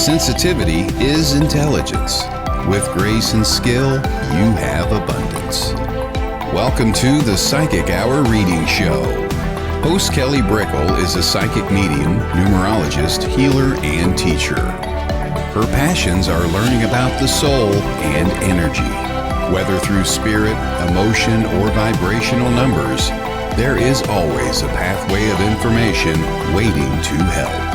Sensitivity is intelligence. With grace and skill, you have abundance. Welcome to the Psychic Hour Reading Show. Host Kelly Brickle is a psychic medium, numerologist, healer, and teacher. Her passions are learning about the soul and energy. Whether through spirit, emotion, or vibrational numbers, there is always a pathway of information waiting to help.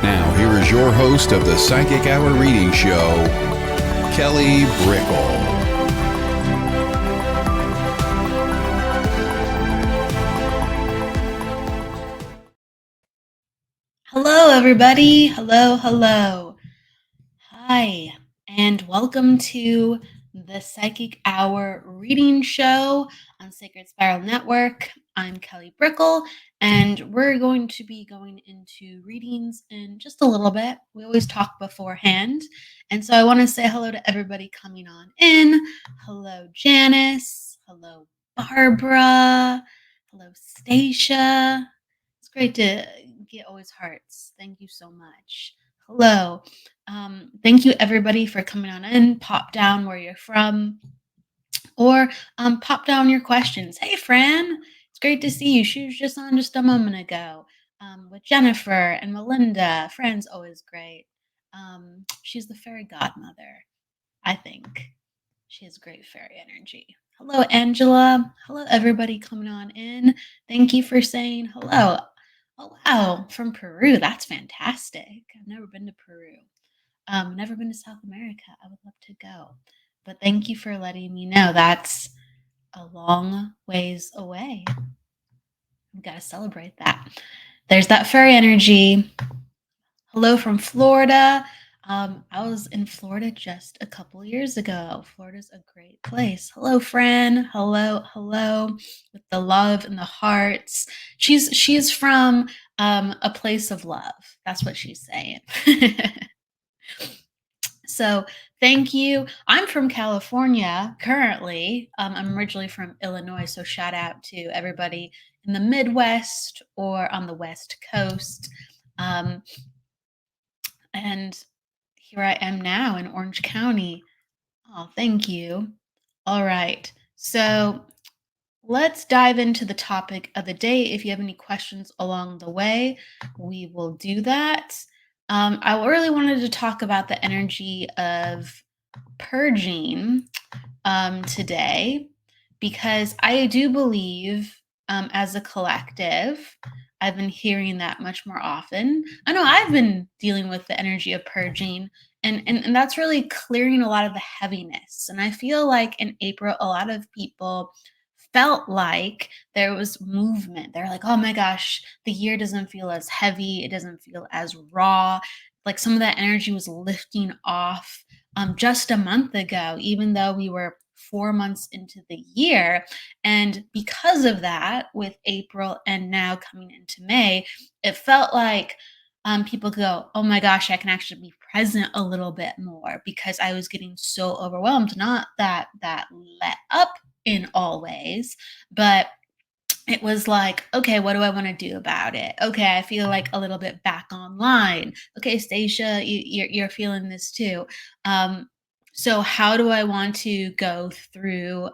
Now, here is your host of the Psychic Hour Reading Show, Kelly Brickle. Hello, everybody. Hello. Hi, and welcome to the Psychic Hour Reading Show on Sacred Spiral Network. I'm Kelly Brickle, and we're going to be going into readings in just a little bit. We always talk beforehand, and so I want to say hello to everybody coming on in. Hello, Janice. Hello, Barbara. Hello, Stacia. It's great to get always hearts. Thank you so much. Hello. Thank you everybody for coming on in. Pop down where you're from, or pop down your questions. Hey, Fran, it's great to see you. She was just on just a moment ago with Jennifer and Melinda. Fran's always great. She's the fairy godmother, I think. She has great fairy energy. Hello, Angela. Hello, everybody coming on in. Thank you for saying hello. Oh, wow, from Peru. That's fantastic. I've never been to Peru. Never been to South America. I would love to go. But thank you for letting me know. That's a long ways away. I've got to celebrate that. There's that fairy energy. Hello from Florida. I was in Florida just a couple years ago. Florida's a great place. Hello, Fran. Hello, with the love and the hearts. She's from a place of love. That's what she's saying. So thank you. I'm from California currently. I'm originally from Illinois, so shout out to everybody in the Midwest or on the West Coast. And here I am now in Orange County. Oh, thank you. All right. So let's dive into the topic of the day. If you have any questions along the way, we will do that. I really wanted to talk about the energy of purging today, because I do believe as a collective, I've been hearing that much more often. I know I've been dealing with the energy of purging, and that's really clearing a lot of the heaviness. And I feel like in April, a lot of people felt like there was movement. They're like, oh my gosh, the year doesn't feel as heavy, it doesn't feel as raw. Like some of that energy was lifting off just a month ago, even though we were 4 months into the year. And because of that, with April and now coming into May, it felt like people go, oh my gosh, I can actually be present a little bit more, because I was getting so overwhelmed. Not that let up in all ways, but it was like, okay, what do I want to do about it? Okay, I feel like a little bit back online. Okay, Stacia, you're feeling this too. So how do I want to go through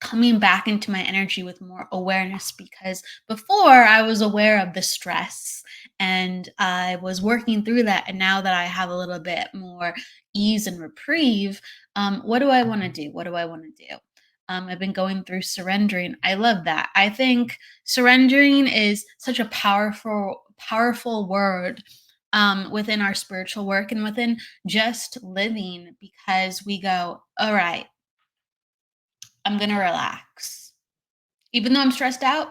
coming back into my energy with more awareness? Because before I was aware of the stress and I was working through that. And now that I have a little bit more ease and reprieve, what do I want to do? What do I want to do? I've been going through surrendering. I love that. I think surrendering is such a powerful word within our spiritual work and within just living, because we go, all right, I'm going to relax. Even though I'm stressed out,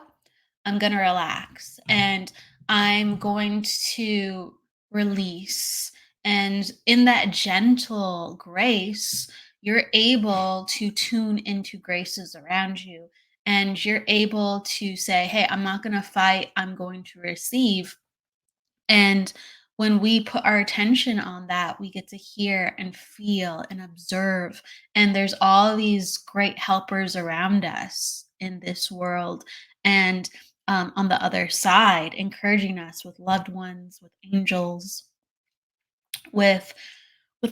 I'm going to relax and I'm going to release. And in that gentle grace, you're able to tune into graces around you. And you're able to say, hey, I'm not going to fight, I'm going to receive. And when we put our attention on that, we get to hear and feel and observe. And there's all these great helpers around us in this world. And on the other side, encouraging us with loved ones, with angels. with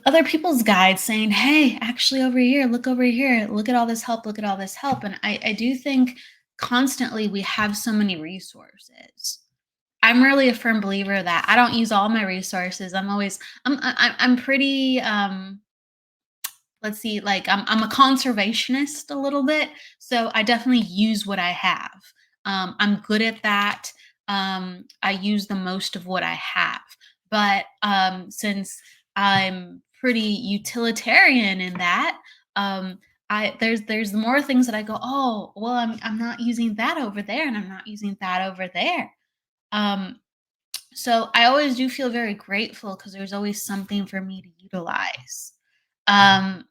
other people's guides saying, "Hey, actually over here, look at all this help, look at all this help." And I do think constantly we have so many resources. I'm really a firm believer that I don't use all my resources. I'm always I'm pretty let's see, like I'm a conservationist a little bit, so I definitely use what I have. I'm good at that. I use the most of what I have, but since I'm pretty utilitarian in that, there's more things that I go, oh well, I'm not using that over there, and I'm not using that over there. Um, so I always do feel very grateful because there's always something for me to utilize. Um,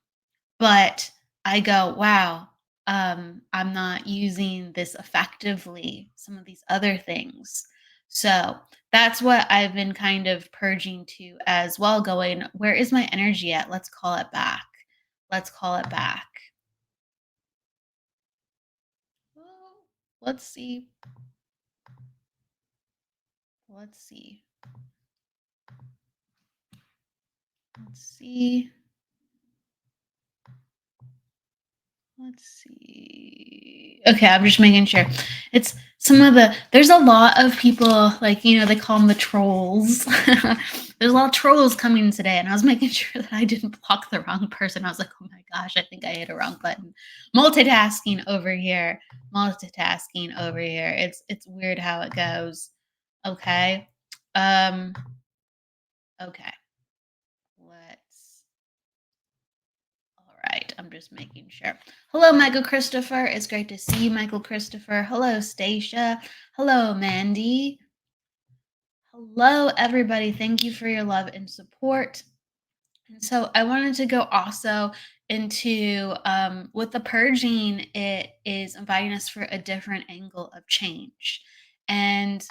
but I go, wow, I'm not using this effectively, some of these other things. So that's what I've been kind of purging to as well, going, where is my energy at? Let's call it back. Let's call it back. Oh, let's see. Let's see. Let's see. Let's see. Okay, I'm just making sure. It's some of there's a lot of people, like, they call them the trolls. There's a lot of trolls coming today, and I was making sure that I didn't block the wrong person. I was like, oh my gosh, I think I hit a wrong button. Multitasking over here. Multitasking over here. It's weird how it goes. Okay. Um, okay. Let's All right, I'm just making sure. Hello, Michael Christopher. It's great to see you, Michael Christopher. Hello, Stacia. Hello, Mandy. Hello, everybody. Thank you for your love and support. And so I wanted to go also into with the purging, it is inviting us for a different angle of change. And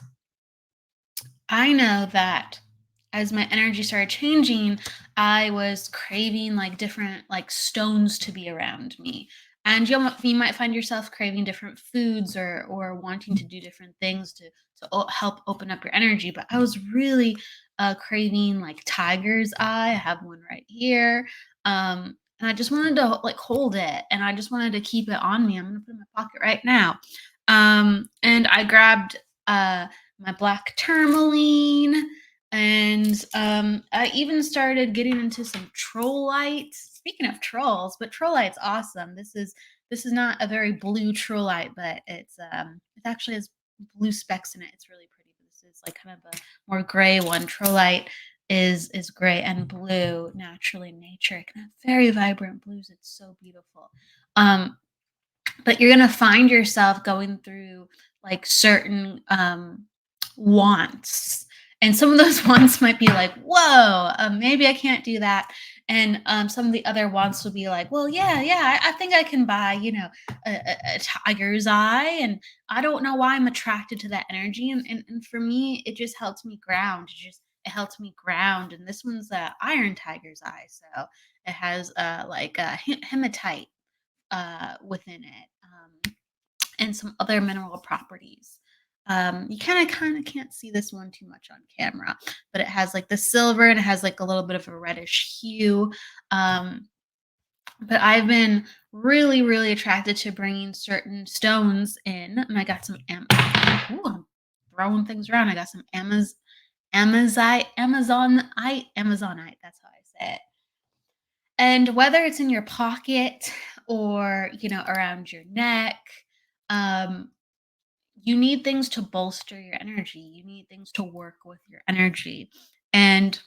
I know that as my energy started changing, I was craving like different like stones to be around me. And you might find yourself craving different foods or wanting to do different things to help open up your energy. But I was really craving like tiger's eye. I have one right here. And I just wanted to like hold it, and I just wanted to keep it on me. I'm gonna put it in my pocket right now. And I grabbed my black tourmaline, and I even started getting into some troll lights. Speaking of trolls, but troll light's awesome. This is not a very blue troll light, but it actually has blue specks in it. It's really pretty. But this is like kind of a more gray one. Troll light is gray and blue naturally in nature. It can have very vibrant blues. It's so beautiful. Um, but you're gonna find yourself going through like certain wants, and some of those wants might be like, whoa, maybe I can't do that. And some of the other wants will be like, well, yeah, I think I can buy, a tiger's eye. And I don't know why I'm attracted to that energy. And for me, it just helps me ground. It helps me ground. And this one's a iron tiger's eye, so it has like a hematite within it, and some other mineral properties. You kind of can't see this one too much on camera, but it has like the silver, and it has like a little bit of a reddish hue. Um, but I've been really, really attracted to bringing certain stones in, and I got some. Ooh, I'm throwing things around. I got some Amazonite. That's how I say it. And whether it's in your pocket or, around your neck, um, you need things to bolster your energy. You need things to work with your energy. And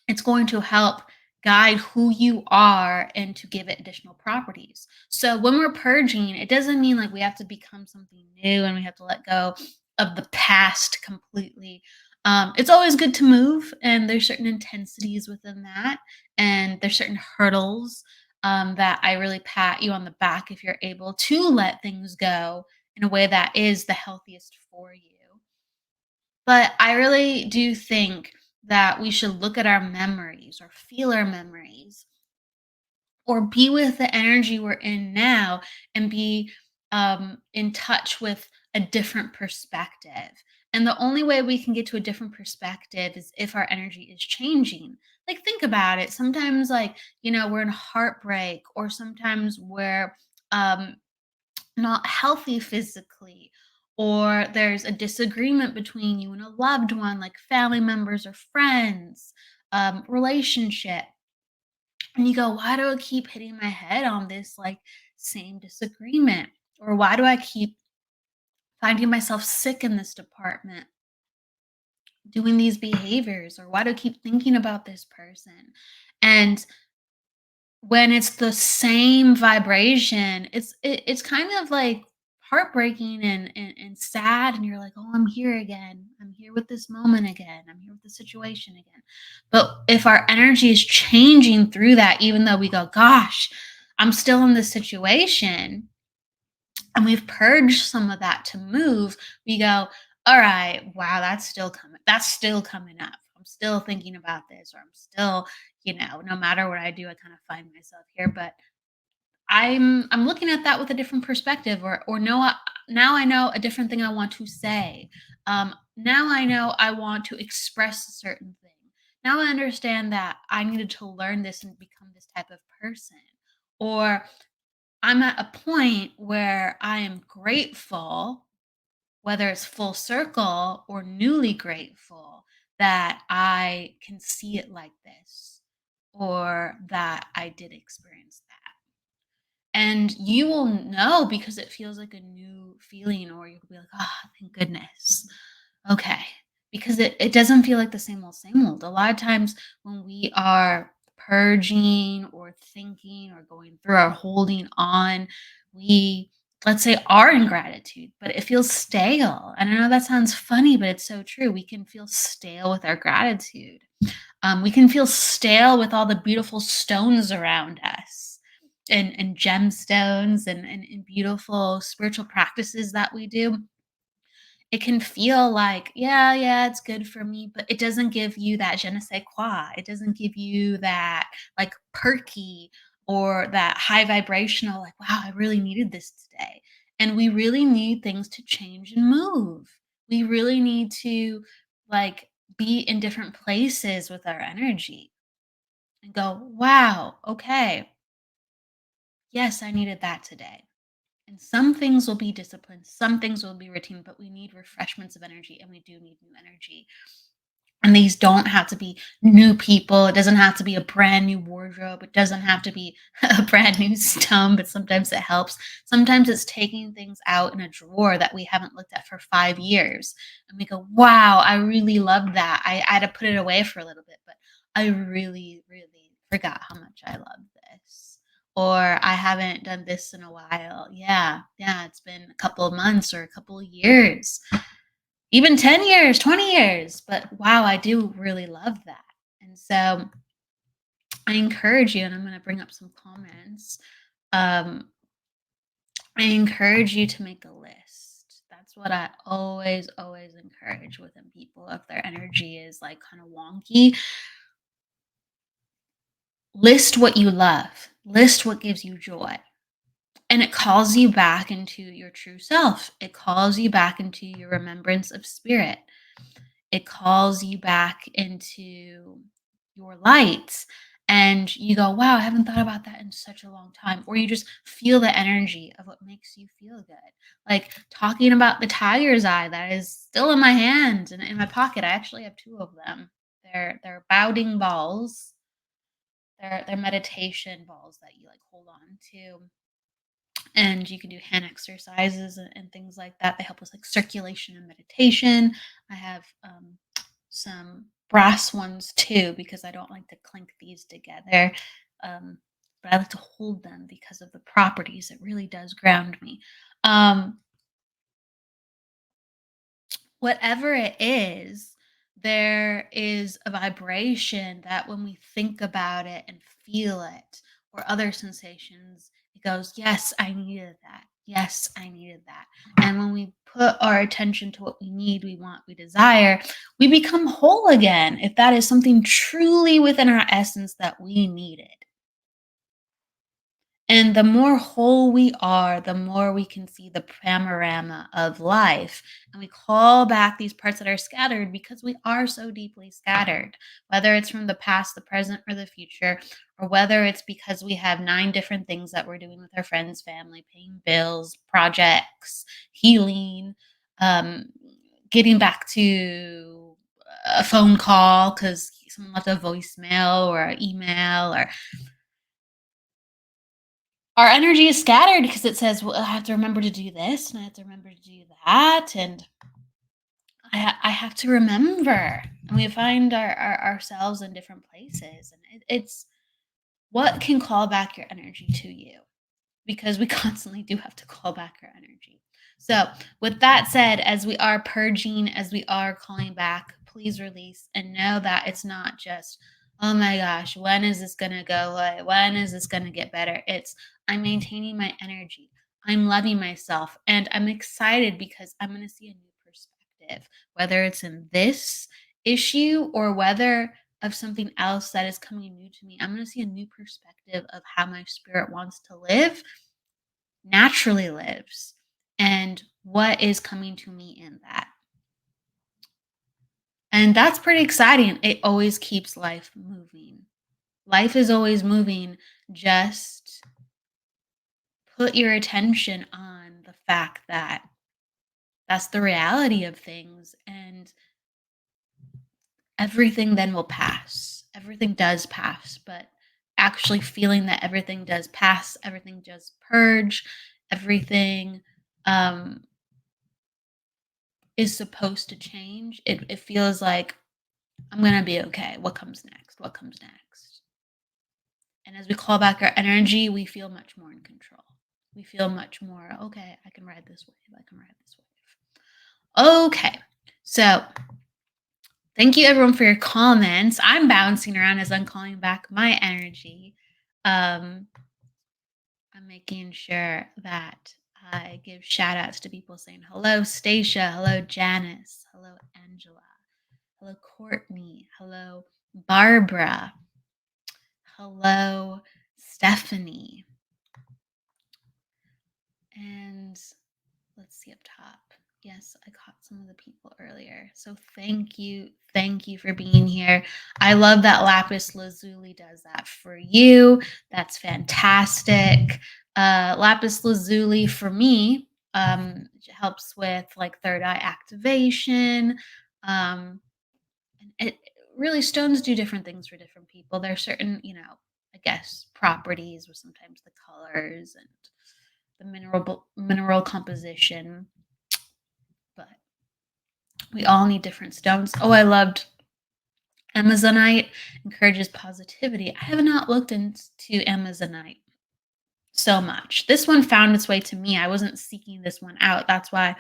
it's going to help guide who you are and to give it additional properties. So when we're purging, it doesn't mean like we have to become something new and we have to let go of the past completely. It's always good to move, and there's certain intensities within that, and there's certain hurdles that I really pat you on the back if you're able to let things go in a way that is the healthiest for you. But I really do think that we should look at our memories or feel our memories or be with the energy we're in now and be in touch with a different perspective. And the only way we can get to a different perspective is if our energy is changing. Like, think about it. Sometimes, like, we're in heartbreak, or sometimes we're um, not healthy physically, or there's a disagreement between you and a loved one, like family members or friends, relationship. And you go, why do I keep hitting my head on this like same disagreement? Or why do I keep finding myself sick in this department, doing these behaviors? Or why do I keep thinking about this person? And when it's the same vibration, it's kind of like heartbreaking and sad, and you're like, "Oh, I'm here again. I'm here with this moment again. I'm here with the situation again." But if our energy is changing through that, even though we go, "Gosh, I'm still in this situation," and we've purged some of that to move, we go, all right, wow, that's still coming up. I'm still thinking about this, or I'm still, no matter what I do, I kind of find myself here. But I'm looking at that with a different perspective, or no, now I know a different thing I want to say. Now I know I want to express a certain thing. Now I understand that I needed to learn this and become this type of person. Or I'm at a point where I am grateful, whether it's full circle or newly grateful, that I can see it like this, or that I did experience that. And you will know because it feels like a new feeling, or you'll be like, oh, thank goodness. Okay. Because it doesn't feel like the same old, same old. A lot of times when we are purging or thinking or going through or holding on, we, let's say, are in gratitude, but it feels stale. And I know that sounds funny, but it's so true. We can feel stale with our gratitude. We can feel stale with all the beautiful stones around us, and gemstones, and beautiful spiritual practices that we do. It can feel like, yeah, yeah, it's good for me, but it doesn't give you that je ne sais quoi. It doesn't give you that like perky or that high vibrational, like, wow, I really needed this today. And we really need things to change and move. We really need to like be in different places with our energy and go, wow, okay, yes, I needed that today. And some things will be discipline, some things will be routine, but we need refreshments of energy, and we do need new energy. And these don't have to be new people. It doesn't have to be a brand new wardrobe. It doesn't have to be a brand new stone, but sometimes it helps. Sometimes it's taking things out in a drawer that we haven't looked at for 5 years. And we go, wow, I really love that. I had to put it away for a little bit, but I really, really forgot how much I love this. Or I haven't done this in a while. Yeah, yeah, it's been a couple of months or a couple of years, even 10 years, 20 years. But wow, I do really love that. And so I encourage you, and I'm going to bring up some comments. Um, I encourage you to make a list. That's what I always, always encourage within people. If their energy is like kind of wonky, list what you love, list what gives you joy. And it calls you back into your true self. It calls you back into your remembrance of spirit. It calls you back into your light. And you go, wow, I haven't thought about that in such a long time. Or you just feel the energy of what makes you feel good. Like talking about the tiger's eye that is still in my hand and in my pocket. I actually have two of them. They're Baoding balls. They're meditation balls that you like hold on to, and you can do hand exercises and things like that. They help with like circulation and meditation. I have some brass ones too, because I don't like to clink these together. Um, but I like to hold them because of the properties. It really does ground me. Um, Whatever it is, there is a vibration that when we think about it and feel it, or other sensations, it goes, yes, I needed that. Yes, I needed that. And when we put our attention to what we need, we want, we desire, we become whole again. If that is something truly within our essence that we needed. And the more whole we are, the more we can see the panorama of life. And we call back these parts that are scattered because we are so deeply scattered, whether it's from the past, the present, or the future, or whether it's because we have nine different things that we're doing with our friends, family, paying bills, projects, healing, um, getting back to a phone call because someone left a voicemail or an email, or our energy is scattered because it says, well, I have to remember to do this and I have to remember to do that. And I have to remember. And we find ourselves in different places. And it's what can call back your energy to you, because we constantly do have to call back our energy. So, with that said, as we are purging, as we are calling back, please release and know that it's not just, oh my gosh, when is this going to go away? When is this going to get better? It's, I'm maintaining my energy. I'm loving myself. And I'm excited because I'm going to see a new perspective, whether it's in this issue or whether of something else that is coming new to me. I'm going to see a new perspective of how my spirit wants to live, naturally lives, and what is coming to me in that. And that's pretty exciting. It always keeps life moving. Life is always moving. Just put your attention on the fact that that's the reality of things, and everything then will pass. Everything does pass, but actually feeling that everything does pass, everything does purge, everything um, is supposed to change. It feels like I'm gonna be okay. What comes next? What comes next? And as we call back our energy, we feel much more in control. We feel much more, okay, I can ride this wave. I can ride this wave. Okay. So thank you everyone for your comments. I'm bouncing around as I'm calling back my energy. Um, I'm making sure that I give shout outs to people saying hello, Stacia, hello, Janice, hello, Angela, hello, Courtney, hello, Barbara, hello, Stephanie. And let's see up top. Yes, I caught some of the people earlier. So thank you. Thank you for being here. I love that Lapis Lazuli does that for you. That's fantastic. Lapis Lazuli for me helps with like third eye activation. And it really, stones do different things for different people. There are certain, I guess, properties with sometimes the colors and the mineral composition, but we all need different stones. Oh, I loved Amazonite, encourages positivity. I have not looked into Amazonite so much. This one found its way to me. I wasn't seeking this one out. That's why,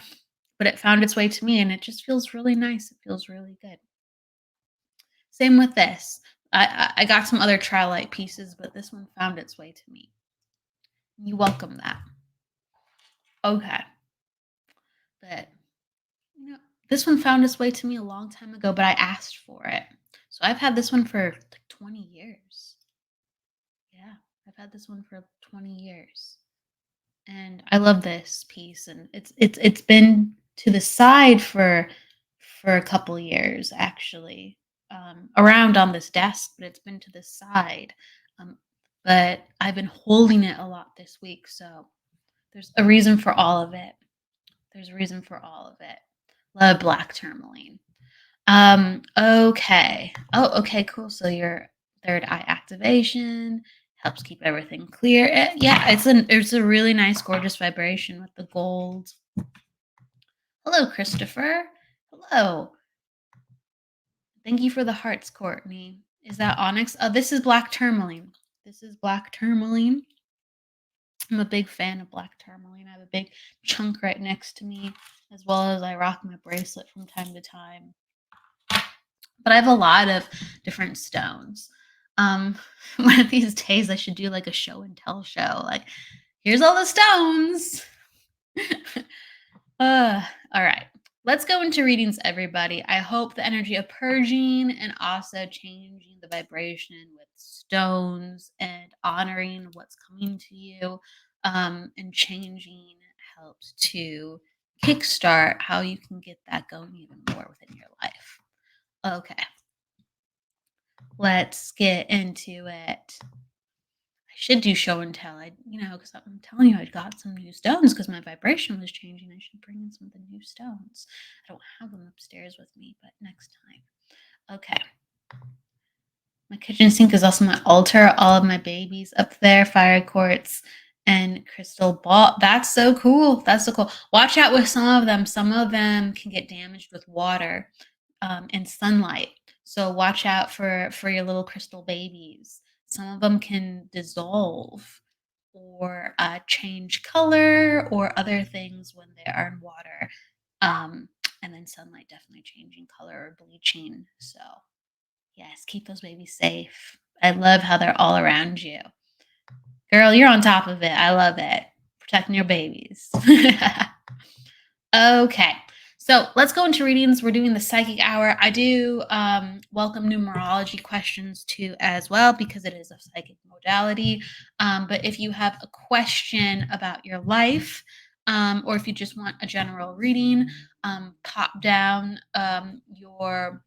but it found its way to me and it just feels really nice. It feels really good. Same with this. I got some other trilite pieces, but this one found its way to me. You welcome that. Okay. But this one found its way to me a long time ago, but I asked for it. So I've had this one for like 20 years. Yeah, I've had this one for 20 years. And I love this piece, and it's been to the side for a couple years actually. Around on this desk, but it's been to the side. But I've been holding it a lot this week, so there's a reason for all of it. There's a reason for all of it. Love black tourmaline. Okay. Oh, okay, cool. So your third eye activation helps keep everything clear. Yeah, it's a really nice, gorgeous vibration with the gold. Hello, Christopher. Hello. Thank you for the hearts, Courtney. Is that onyx? Oh, this is black tourmaline. This is black tourmaline. I'm a big fan of black tourmaline. I have a big chunk right next to me, as well as I rock my bracelet from time to time. But I have a lot of different stones. One of these days I should do like a show and tell show. Like, here's all the stones. All right. let's go into readings, everybody. I hope the energy of purging and also changing the vibration with stones and honoring what's coming to you, and changing helps to kickstart how you can get that going even more within your life. Okay, let's get into it. I should do show and tell. Because I'm telling you, I got some new stones because my vibration was changing. I should bring in some of the new stones. I don't have them upstairs with me, but next time. Okay. My kitchen sink is also my altar. All of my babies up there, fire quartz and crystal ball. That's so cool. That's so cool. Watch out with some of them. Some of them can get damaged with water, and sunlight. So watch out for your little crystal babies. Some of them can dissolve or change color or other things when they are in water. And then sunlight definitely changing color or bleaching. So yes, keep those babies safe. I love how they're all around you. Girl, you're on top of it. I love it. Protecting your babies. Okay. So let's go into readings. We're doing the psychic hour. I do welcome numerology questions too as well because it is a psychic modality. But if you have a question about your life, or if you just want a general reading, pop down your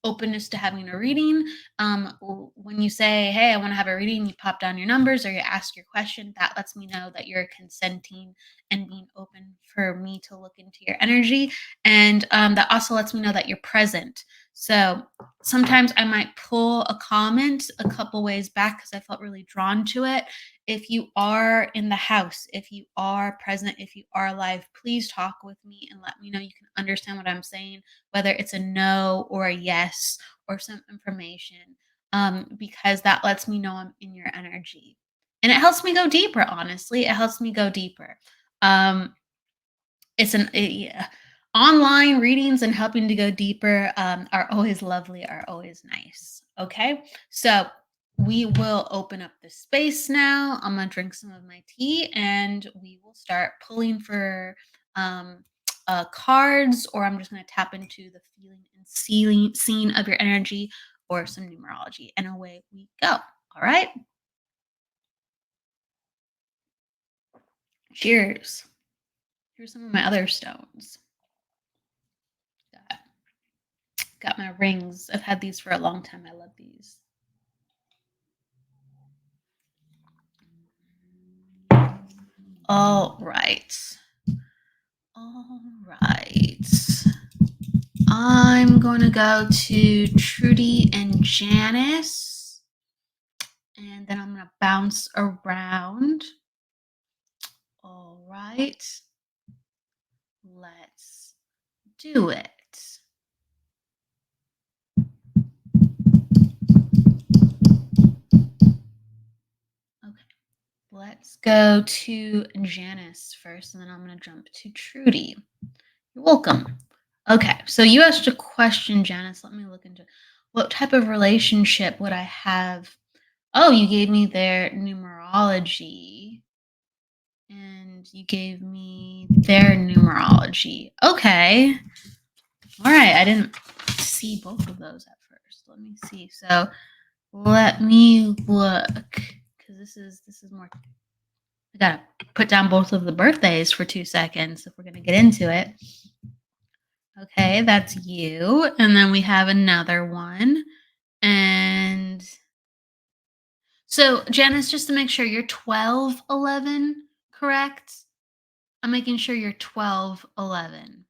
openness to having a reading. When you say, hey, I want to have a reading, you pop down your numbers or you ask your question. That lets me know that you're consenting and being open for me to look into your energy. And that also lets me know that you're present. So sometimes I might pull a comment a couple ways back because I felt really drawn to it. If you are in the house, if you are present, if you are live, please talk with me and let me know you can understand what I'm saying, whether it's a no or a yes or some information, because that lets me know I'm in your energy. And it helps me go deeper, honestly. It helps me go deeper. Yeah. Online readings and helping to go deeper are always lovely, are always nice. Okay, so we will open up the space now. I'm gonna drink some of my tea and we will start pulling for cards, or I'm just gonna tap into the feeling and scene of your energy or some numerology, and away we go. All right. Cheers. Here's some of my other stones. Got my rings. I've had these for a long time. I love these. All right. All right. I'm going to go to Trudy and Janice. And then I'm going to bounce around. All right. Let's do it. Okay. Let's go to Janice first, and then I'm going to jump to Trudy. You're welcome. Okay, so you asked a question, Janice. Let me look into what type of relationship would I have. Oh, you gave me their numerology, and you gave me their numerology. Okay. All right, I didn't see both of those at first. Let me see. So let me look, because this is more. I gotta put down both of the birthdays for 2 seconds if we're gonna get into it. Okay, that's you. And then we have another one. And so, Janice, just to make sure you're 12/11, correct? I'm making sure you're 12/11.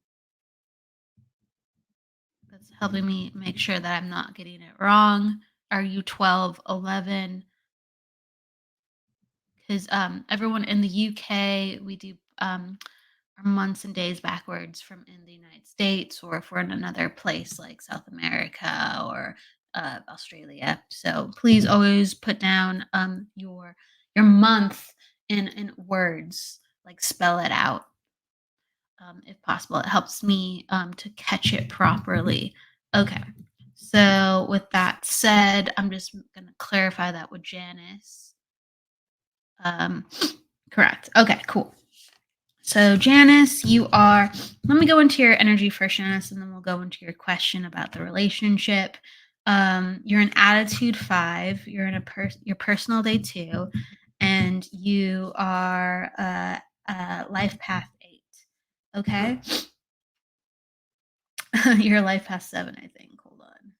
That's helping me make sure that I'm not getting it wrong. Are you 12/11? Because everyone in the UK, we do our months and days backwards from in the United States, or if we're in another place like South America or Australia. So please always put down your month in words, like spell it out if possible. It helps me to catch it properly. Okay. So with that said, I'm just going to clarify that with Janice. Correct. Okay, cool. So, Janice, let me go into your energy first, Janice, and then we'll go into your question about the relationship. You're an attitude 5, you're in your personal day 2, and you are a life path 8. Okay. You're a life path 7, I think. Hold on.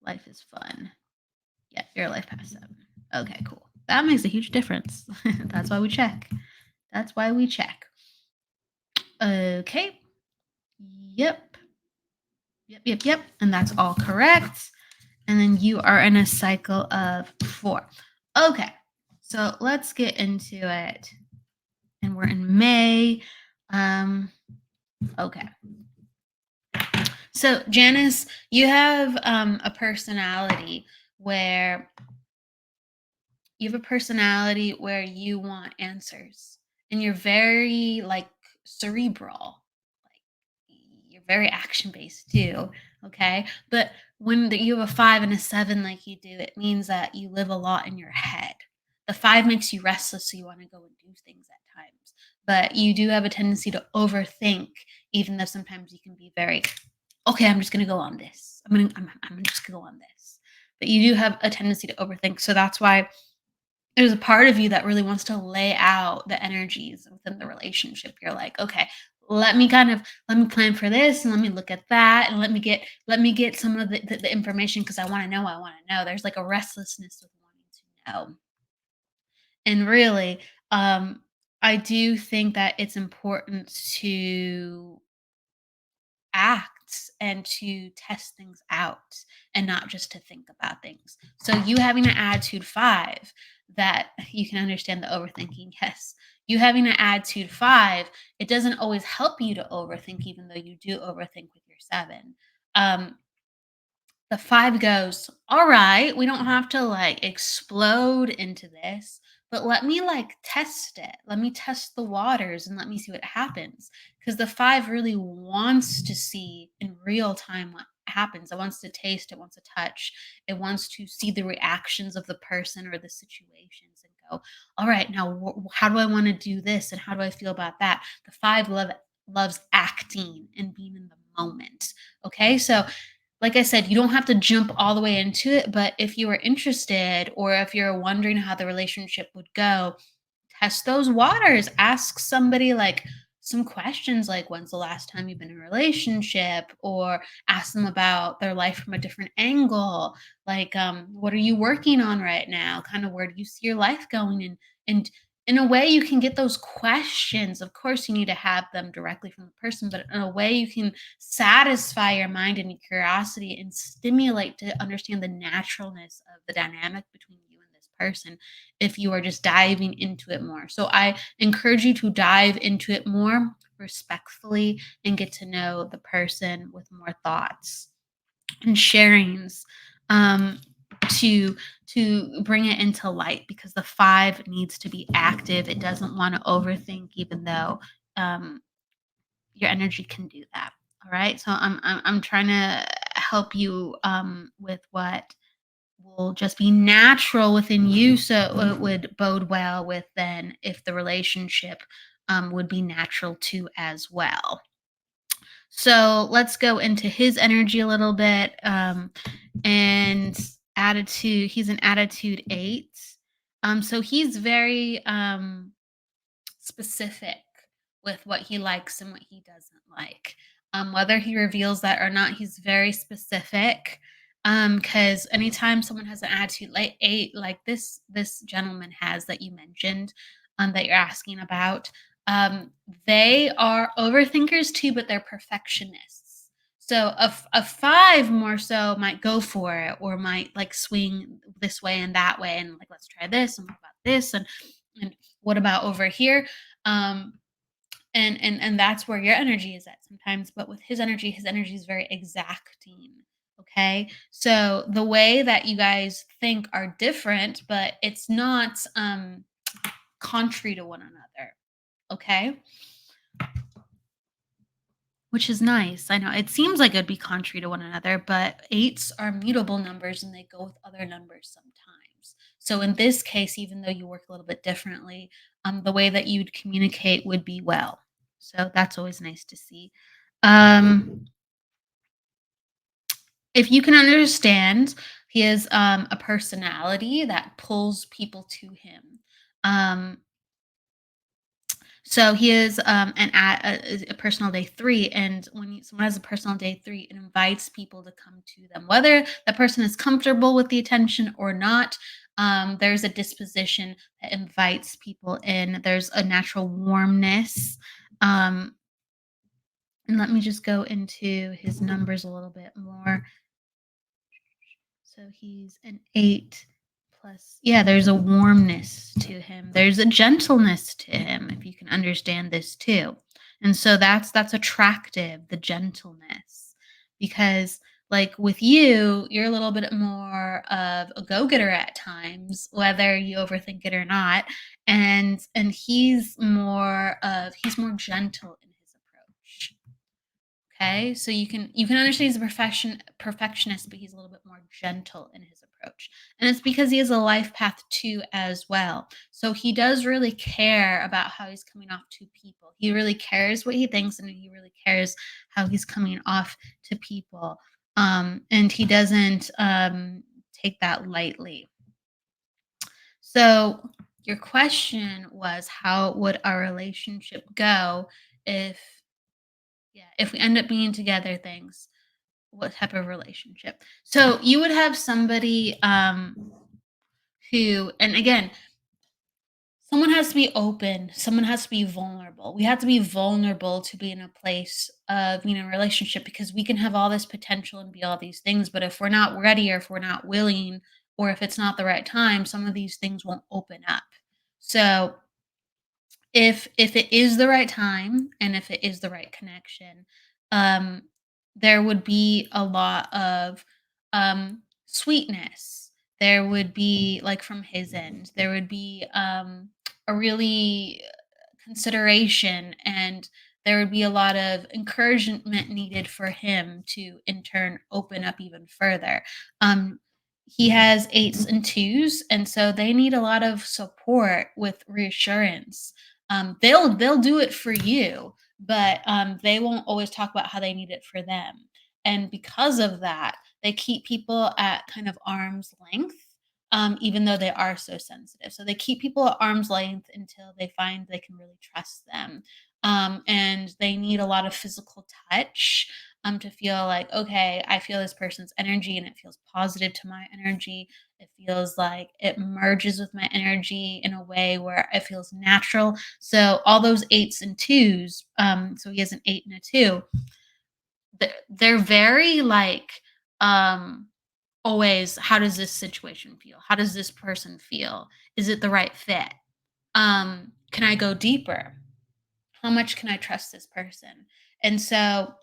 Life is fun. Yeah, you're a life path 7. Okay, cool. That makes a huge difference. That's why we check. That's why we check. Okay. Yep. Yep. And that's all correct. And then you are in a cycle of 4. Okay. So let's get into it. And we're in May. Okay. So Janice, you have a personality where you want answers, and you're very like cerebral, like you're very action based too. Okay, but when you have a 5 and a 7 like you do, it means that you live a lot in your head. The 5 makes you restless, so you want to go and do things at times, but you do have a tendency to overthink, even though sometimes you can be very, okay, I'm just going to go on this, I'm just going to go on this, but you do have a tendency to overthink. So that's why there's a part of you that really wants to lay out the energies within the relationship. You're like, okay, let me plan for this, and let me look at that, and let me get some of the information, because I want to know. There's like a restlessness with wanting to know. And really, I do think that it's important to act and to test things out, and not just to think about things. So you having an attitude 5, that you can understand the overthinking, yes. You having an attitude 5, it doesn't always help you to overthink, even though you do overthink with your 7. Um, the 5 goes, all right, we don't have to like explode into this, but let me like test it. Let me test the waters and let me see what happens. Because the 5 really wants to see in real time what happens. It wants to taste, it wants to touch, it wants to see the reactions of the person or the situations and go, all right, now how do I want to do this? And how do I feel about that? The 5 loves acting and being in the moment. Okay. So like I said, you don't have to jump all the way into it, but if you are interested, or if you're wondering how the relationship would go, test those waters. Ask somebody like some questions, like when's the last time you've been in a relationship, or ask them about their life from a different angle. Like, what are you working on right now? Kind of where do you see your life going? And in a way, you can get those questions. Of course, you need to have them directly from the person, but in a way, you can satisfy your mind and your curiosity and stimulate to understand the naturalness of the dynamic between you and this person, if you are just diving into it more. So I encourage you to dive into it more respectfully and get to know the person with more thoughts and sharings, um, to bring it into light, because the 5 needs to be active. It doesn't want to overthink, even though um, your energy can do that. All right. So I'm trying to help you with what will just be natural within you, so it would bode well with then if the relationship would be natural too as well. So let's go into his energy a little bit. And attitude, he's an attitude 8. So he's very specific with what he likes and what he doesn't like. Whether he reveals that or not, he's very specific. Because anytime someone has an attitude like 8, like this gentleman has that you mentioned, that you're asking about, they are overthinkers too, but they're perfectionists. So a 5 more so might go for it, or might like swing this way and that way, and like, let's try this, and what about this, and what about over here? um and that's where your energy is at sometimes. But with his energy is very exacting. Okay, so the way that you guys think are different, but it's not contrary to one another. Okay, which is nice. I know it seems like it'd be contrary to one another, but eights are mutable numbers and they go with other numbers sometimes. So in this case, even though you work a little bit differently, the way that you'd communicate would be well. So that's always nice to see. Um, if you can understand, he is a personality that pulls people to him. Um, So he is a personal day three, and when someone has a personal day three, it invites people to come to them, whether the person is comfortable with the attention or not. There's a disposition that invites people in. There's a natural warmness. Um, and let me just go into his numbers a little bit more. So he's an 8 plus. Yeah, there's a warmness to him. There's a gentleness to him, if you can understand this too. And so that's attractive, the gentleness. Because like with you, you're a little bit more of a go-getter at times, whether you overthink it or not. And he's more gentle in his approach. Okay, so you can understand he's a perfectionist, but he's a little bit more gentle in his approach. And it's because he has a life path too as well. So he does really care about how he's coming off to people. He really cares what he thinks and he really cares how he's coming off to people. And he doesn't take that lightly. So your question was, how would our relationship go if if we end up being together, things, what type of relationship? So you would have somebody who, and again, someone has to be open, someone has to be vulnerable. We have to be vulnerable to be in a place of being in a relationship, because we can have all this potential and be all these things, but if we're not ready or if we're not willing or if it's not the right time, some of these things won't open up. So if it is the right time and if it is the right connection, um, there would be a lot of sweetness. There would be, like, from his end, there would be a really consideration, and there would be a lot of encouragement needed for him to in turn open up even further. He has eights and twos, and so they need a lot of support with reassurance. They'll do it for you, but they won't always talk about how they need it for them. And because of that, they keep people at kind of arm's length, even though they are so sensitive. So they keep people at arm's length until they find they can really trust them. And they need a lot of physical touch to feel like, okay, I feel this person's energy and it feels positive to my energy. It feels like it merges with my energy in a way where it feels natural. So all those eights and twos, so he has an eight and a two, they're very like, um, always, how does this situation feel? How does this person feel? Is it the right fit? Can I go deeper? How much can I trust this person? And so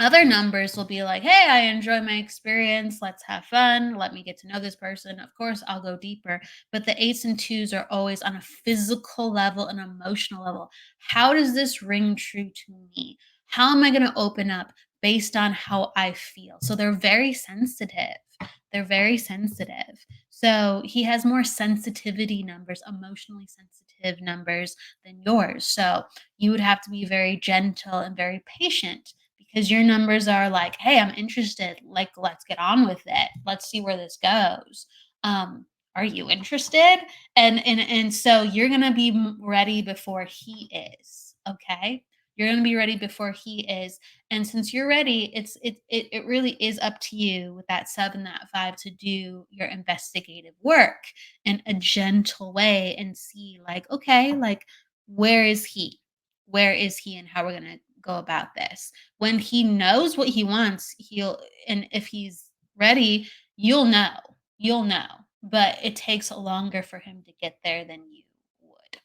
other numbers will be like, hey, I enjoy my experience. Let's have fun. Let me get to know this person. Of course, I'll go deeper. But the eights and twos are always on a physical level, an emotional level. How does this ring true to me? How am I going to open up based on how I feel? So they're very sensitive. They're very sensitive. So he has more sensitivity numbers, emotionally sensitive numbers than yours. So you would have to be very gentle and very patient, because your numbers are like, hey, I'm interested, like, let's get on with it, let's see where this goes. Are you interested? And so you're going to be ready before he is. Okay, you're going to be ready before he is. And since you're ready, it really is up to you with that sub and that five to do your investigative work in a gentle way and see, like, okay, like, where is he, and how we're going to go about this. When he knows what he wants, and if he's ready, you'll know. You'll know. But it takes longer for him to get there than you would,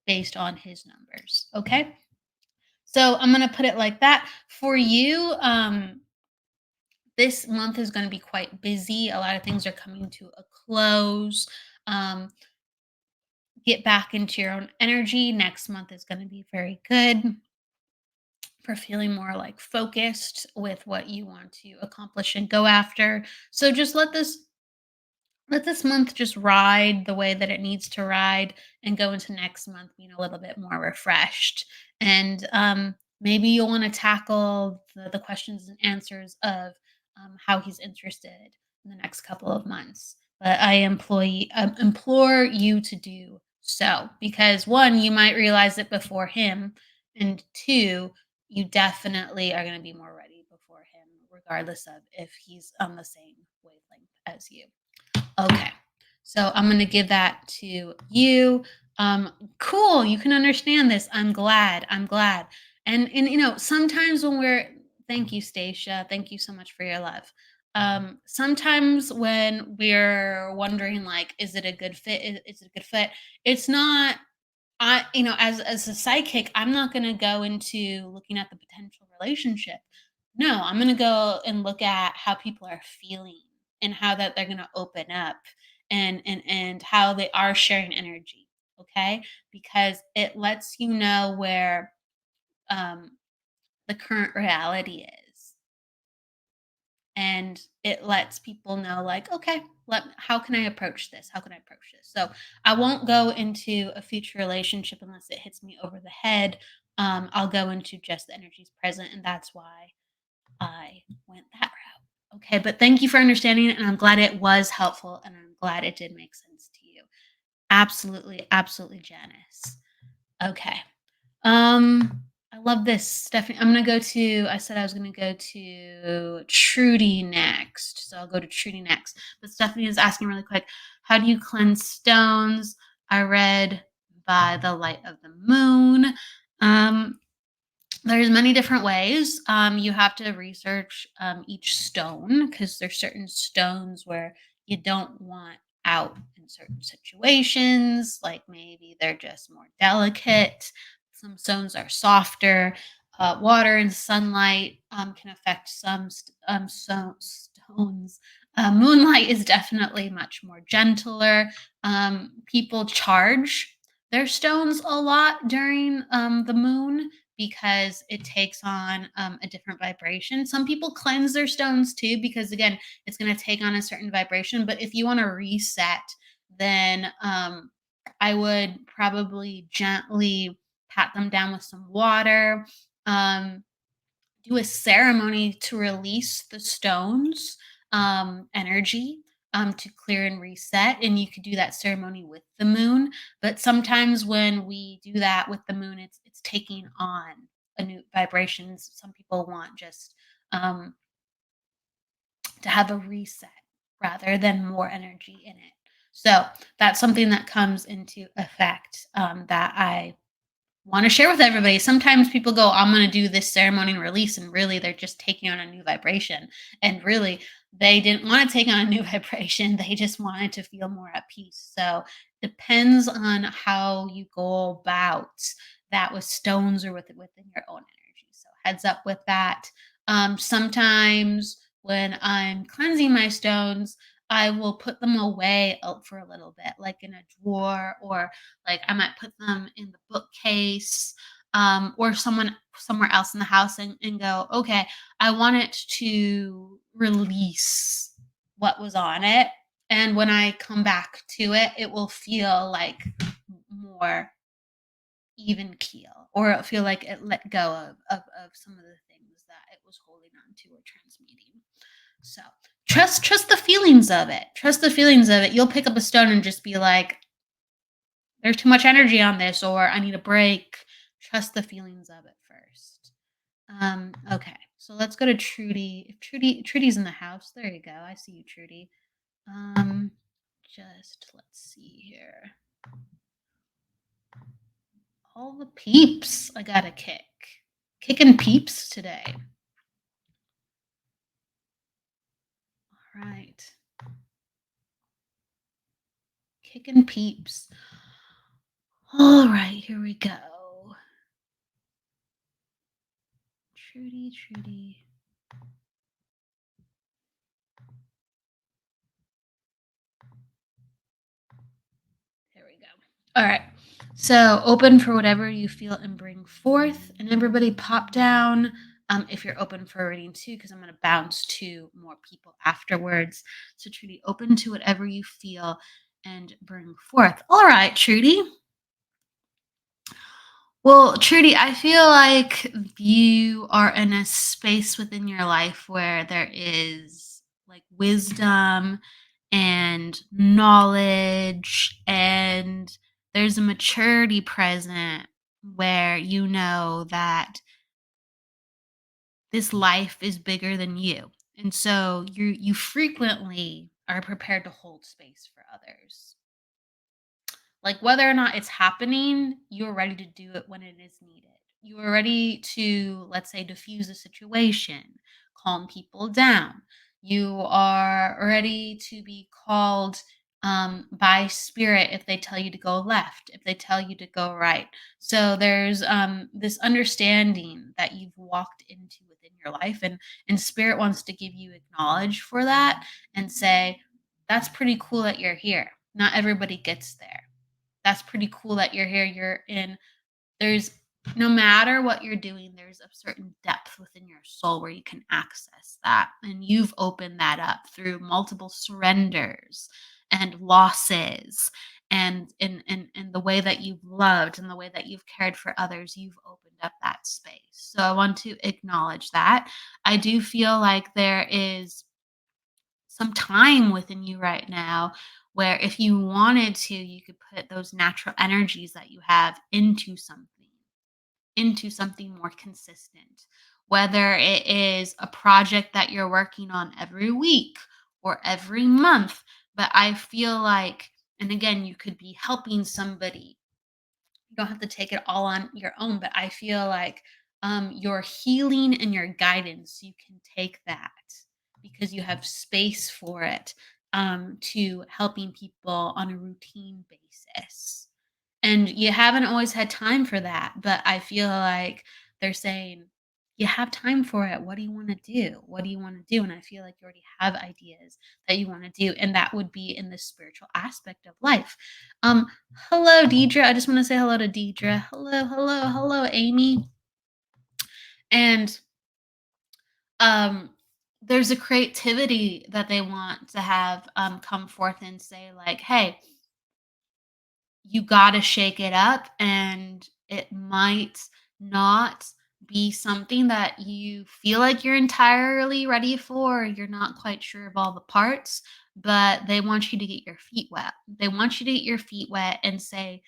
based on his numbers. Okay? So I'm going to put it like that. For you, this month is going to be quite busy. A lot of things are coming to a close. Um, get back into your own energy. Next month is going to be very good. for feeling more like focused with what you want to accomplish and go after. So just let this month just ride the way that it needs to ride and go into next month being a little bit more refreshed. And maybe you'll want to tackle the questions and answers of how he's interested in the next couple of months. But implore you to do so because one, you might realize it before him, and two, you definitely are going to be more ready before him, regardless of if he's on the same wavelength as you. Okay. So I'm going to give that to you. Cool. You can understand this. I'm glad. I'm glad. And sometimes when we're thank you, Stacia. Thank you so much for your love. Sometimes when we're wondering like, is it a good fit? Is it a good fit? It's not as a psychic, I'm not going to go into looking at the potential relationship. No, I'm going to go and look at how people are feeling and how that they're going to open up and how they are sharing energy. Okay, because it lets you know where um, the current reality is, and it lets people know like, okay, how can I approach this, how can I approach this? So I won't go into a future relationship unless it hits me over the head. I'll go into just the energies present, and that's why I went that route. Okay, but thank you for understanding it, and I'm glad it was helpful, and I'm glad it did make sense to you. Absolutely, absolutely, Janice. Okay. I love this, Stephanie. I'm gonna go to. I said I was gonna go to Trudy next, so I'll go to Trudy next. But Stephanie is asking really quick, how do you cleanse stones? I read by the light of the moon. Um, there's many different ways. You have to research each stone because there's certain stones where you don't want out in certain situations. Like maybe they're just more delicate. Some stones are softer. Water and sunlight can affect stones. Moonlight is definitely much more gentler. People charge their stones a lot during the moon because it takes on a different vibration. Some people cleanse their stones too because again, it's going to take on a certain vibration. But if you want to reset, then I would probably gently pat them down with some water. Um, do a ceremony to release the stones energy to clear and reset, and you could do that ceremony with the moon. But sometimes when we do that with the moon, it's taking on a new vibrations. Some people want just um, to have a reset rather than more energy in it. So that's something that comes into effect that I want to share with everybody. Sometimes people go, I'm going to do this ceremony and release, and really they're just taking on a new vibration. And really, they didn't want to take on a new vibration. They just wanted to feel more at peace. So, depends on how you go about that with stones or within your own energy. So, heads up with that. Sometimes when I'm cleansing my stones, I will put them away out for a little bit, like in a drawer, or like I might put them in the bookcase or somewhere else in the house and go, okay, I want it to release what was on it. And when I come back to it, it will feel like more even keel, or it'll feel like it let go of some of the things that it was holding on to or transmuting. So trust the feelings of it. Trust the feelings of it. You'll pick up a stone and just be like, there's too much energy on this, or I need a break. Trust the feelings of it first. Okay, so let's go to Trudy. If Trudy's in the house, there you go. I see you, Trudy. Um, just let's see here. All the peeps I got a kicking peeps today. All right, kicking peeps. All right, here we go. Trudy. There we go. All right. So open for whatever you feel and bring forth. And everybody pop down if you're open for a reading too, because I'm going to bounce to more people afterwards. So Trudy, open to whatever you feel and bring forth. All right, Trudy. Well, Trudy, I feel like you are in a space within your life where there is like wisdom and knowledge, and there's a maturity present where you know that this life is bigger than you. And so you frequently are prepared to hold space for others. Like whether or not it's happening, you're ready to do it when it is needed. You are ready to, let's say, diffuse a situation, calm people down. You are ready to be called by spirit if they tell you to go left, if they tell you to go right. So there's this understanding that you've walked into within your life, and spirit wants to give you acknowledge for that and say, that's pretty cool that you're here. Not everybody gets there. That's pretty cool that you're here. You're in there's no matter what you're doing, there's a certain depth within your soul where you can access that. And you've opened that up through multiple surrenders and losses and the way that you've loved and the way that you've cared for others, you've opened up that space. So I want to acknowledge that. I do feel like there is some time within you right now where if you wanted to, you could put those natural energies that you have into something more consistent. Whether it is a project that you're working on every week or every month, but I feel like, and again, you could be helping somebody, you don't have to take it all on your own, but I feel like your healing and your guidance, you can take that because you have space for it to helping people on a routine basis. And you haven't always had time for that, but I feel like they're saying, you have time for it. What do you want to do? What do you want to do? And I feel like you already have ideas that you want to do. And that would be in the spiritual aspect of life. Um, Hello, Deidre. I just want to say hello to Deidre. Hello, hello, hello, Amy. And um there's a creativity that they want to have come forth and say, like, hey, you gotta shake it up, and it might not be something that you feel like you're entirely ready for. You're not quite sure of all the parts, but they want you to get your feet wet. They want you to get your feet wet and say,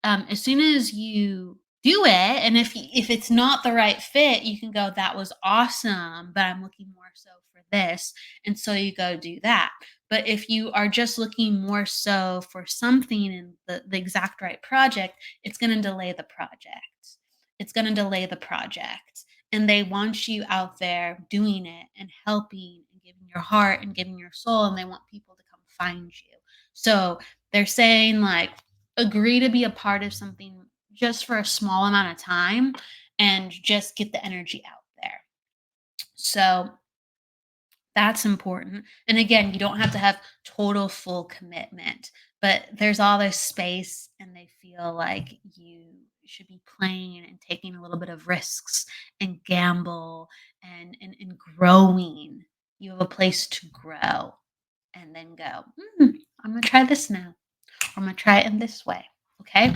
as soon as you do it, and if it's not the right fit, you can go, that was awesome, but I'm looking more so for this, and so you go do that. But if you are just looking more so for something in the exact right project, it's going to delay the project. It's going to delay the project. And they want you out there doing it and helping and giving your heart and giving your soul, and they want people to come find you. So they're saying, like, agree to be a part of something just for a small amount of time and just get the energy out there. So that's important. And again, you don't have to have total full commitment, but there's all this space and they feel like you should be playing and taking a little bit of risks and gamble and growing. You have a place to grow and then go, I'm going to try this now. I'm going to try it in this way. Okay.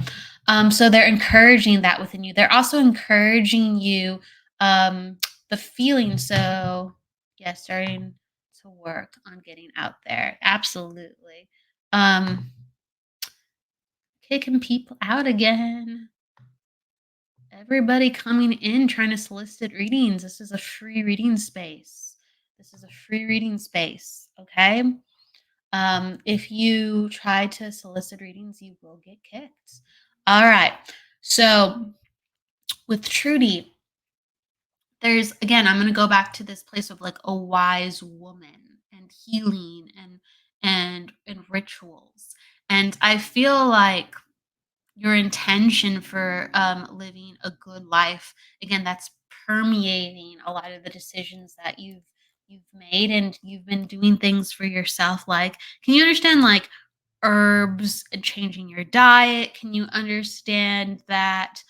So they're encouraging that within you. They're also encouraging you the feeling. So, yeah, starting to work on getting out there. Absolutely. Um, Kicking people out again. Everybody coming in trying to solicit readings. This is a free reading space. This is a free reading space. Okay. If you try to solicit readings, you will get kicked. All right. So with Trudy, there's again, I'm gonna go back to this place of like a wise woman and healing and rituals. And I feel like your intention for living a good life, again, that's permeating a lot of the decisions that you've made, and you've been doing things for yourself. Like, can you understand, like, herbs and changing your diet? Can you understand that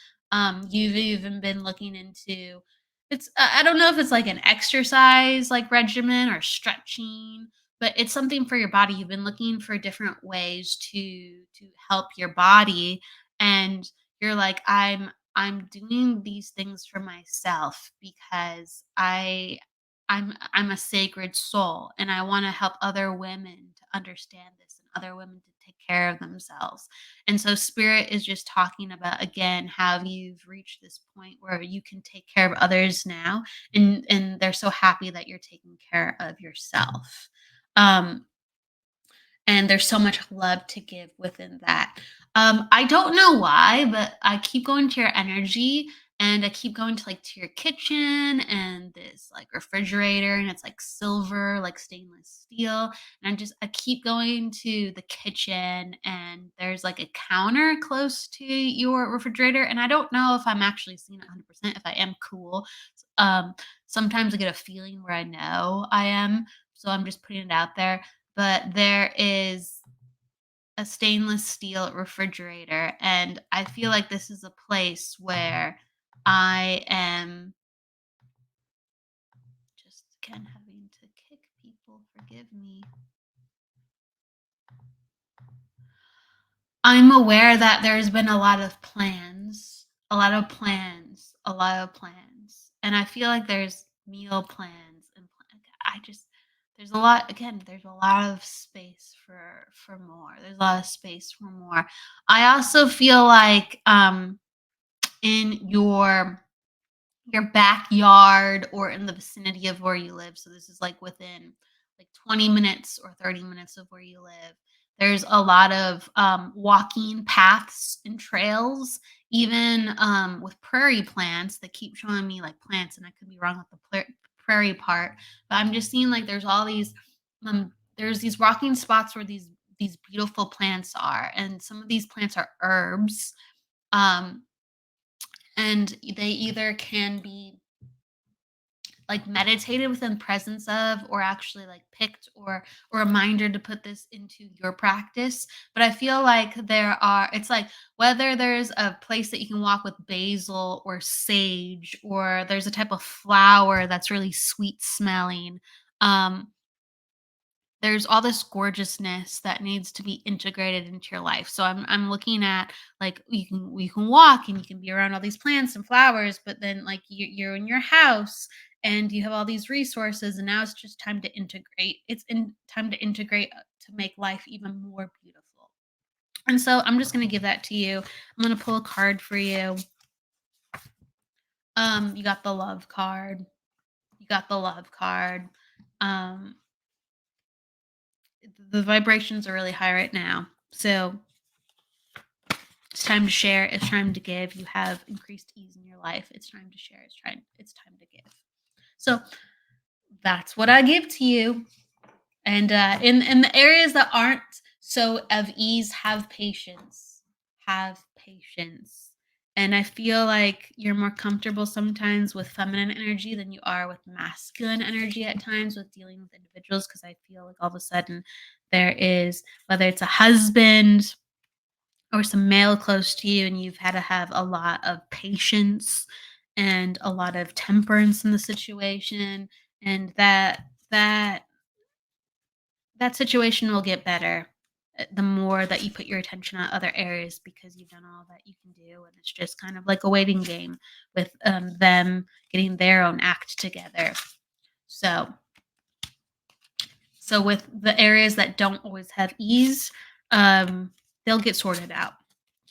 you've even been looking into I don't know if it's like an exercise like regimen or stretching, but it's something for your body. You've been looking for different ways to help your body, and you're like, I'm doing these things for myself because I'm a sacred soul and I want to help other women to understand this and other women to take care of themselves. And so spirit is just talking about again how you've reached this point where you can take care of others now, and they're so happy that you're taking care of yourself. Um and there's so much love to give within that. I don't know why, but I keep going to your energy and I keep going to like to your kitchen and this like refrigerator and it's like silver, like stainless steel. And I keep going to the kitchen and there's like a counter close to your refrigerator. And I don't know if I'm actually seeing it 100%, if I am cool. Um, Sometimes I get a feeling where I know I am. So I'm just putting it out there, but there is a stainless steel refrigerator, and I feel like this is a place where I am just again having to kick people, forgive me. I'm aware that there's been a lot of plans, a lot of plans, a lot of plans. And I feel like there's meal plans and I just there's a lot again, there's a lot of space for more. There's a lot of space for more. I also feel like in your backyard or in the vicinity of where you live. So this is like within like 20 minutes or 30 minutes of where you live. There's a lot of walking paths and trails, even with prairie plants that keep showing me like plants, and I could be wrong with the prairie part, but I'm just seeing like there's these walking spots where these beautiful plants are, and some of these plants are herbs. Um, and they either can be like meditated within presence of or actually like picked or a reminder to put this into your practice. But I feel like it's like whether there's a place that you can walk with basil or sage, or there's a type of flower that's really sweet smelling. um there's all this gorgeousness that needs to be integrated into your life. So I'm looking at like you can walk and you can be around all these plants and flowers, but then like you're in your house and you have all these resources, and now it's just time to integrate. Time to integrate to make life even more beautiful. And so I'm just gonna give that to you. I'm gonna pull a card for you. You got the love card. You got the love card. Um, the vibrations are really high right now. So it's time to share. It's time to give. You have increased ease in your life. It's time to share. It's time to give. So that's what I give to you. And in the areas that aren't so of ease, have patience. Have patience. And I feel like you're more comfortable sometimes with feminine energy than you are with masculine energy at times with dealing with individuals, because I feel like all of a sudden there is, whether it's a husband or some male close to you, and you've had to have a lot of patience and a lot of temperance in the situation, and that situation will get better the more that you put your attention on other areas, because you've done all that you can do, and it's just kind of like a waiting game with them getting their own act together. So with the areas that don't always have ease, they'll get sorted out.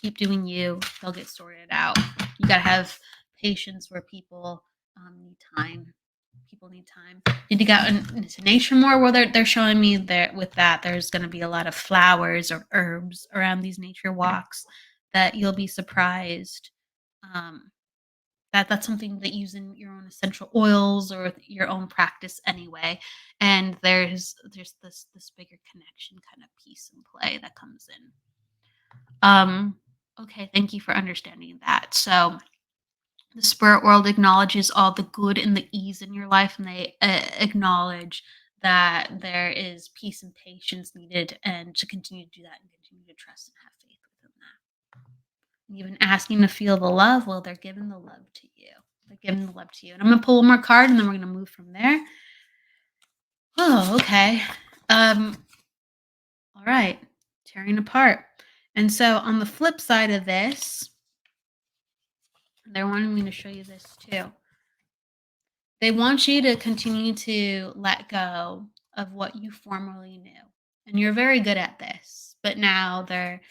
Keep doing you, they'll get sorted out. You got to have patience where people need time. People need time. Need to go into nature more, where they're showing me that with that there's going to be a lot of flowers or herbs around these nature walks that you'll be surprised. Um, that's something that you use in your own essential oils or your own practice anyway. And there's this bigger connection kind of piece and play that comes in. Okay, thank you for understanding that. So the spirit world acknowledges all the good and the ease in your life, and they acknowledge that there is peace and patience needed, and to continue to do that and continue to trust and have faith within that. And even asking to feel the love, well, they're giving the love to you. They're giving the love to you. And I'm going to pull one more card and then we're going to move from there. Oh, okay. All right. Tearing apart. And so on the flip side of this, they're wanting me to show you this too. They want you to continue to let go of what you formerly knew. And you're very good at this, but now they're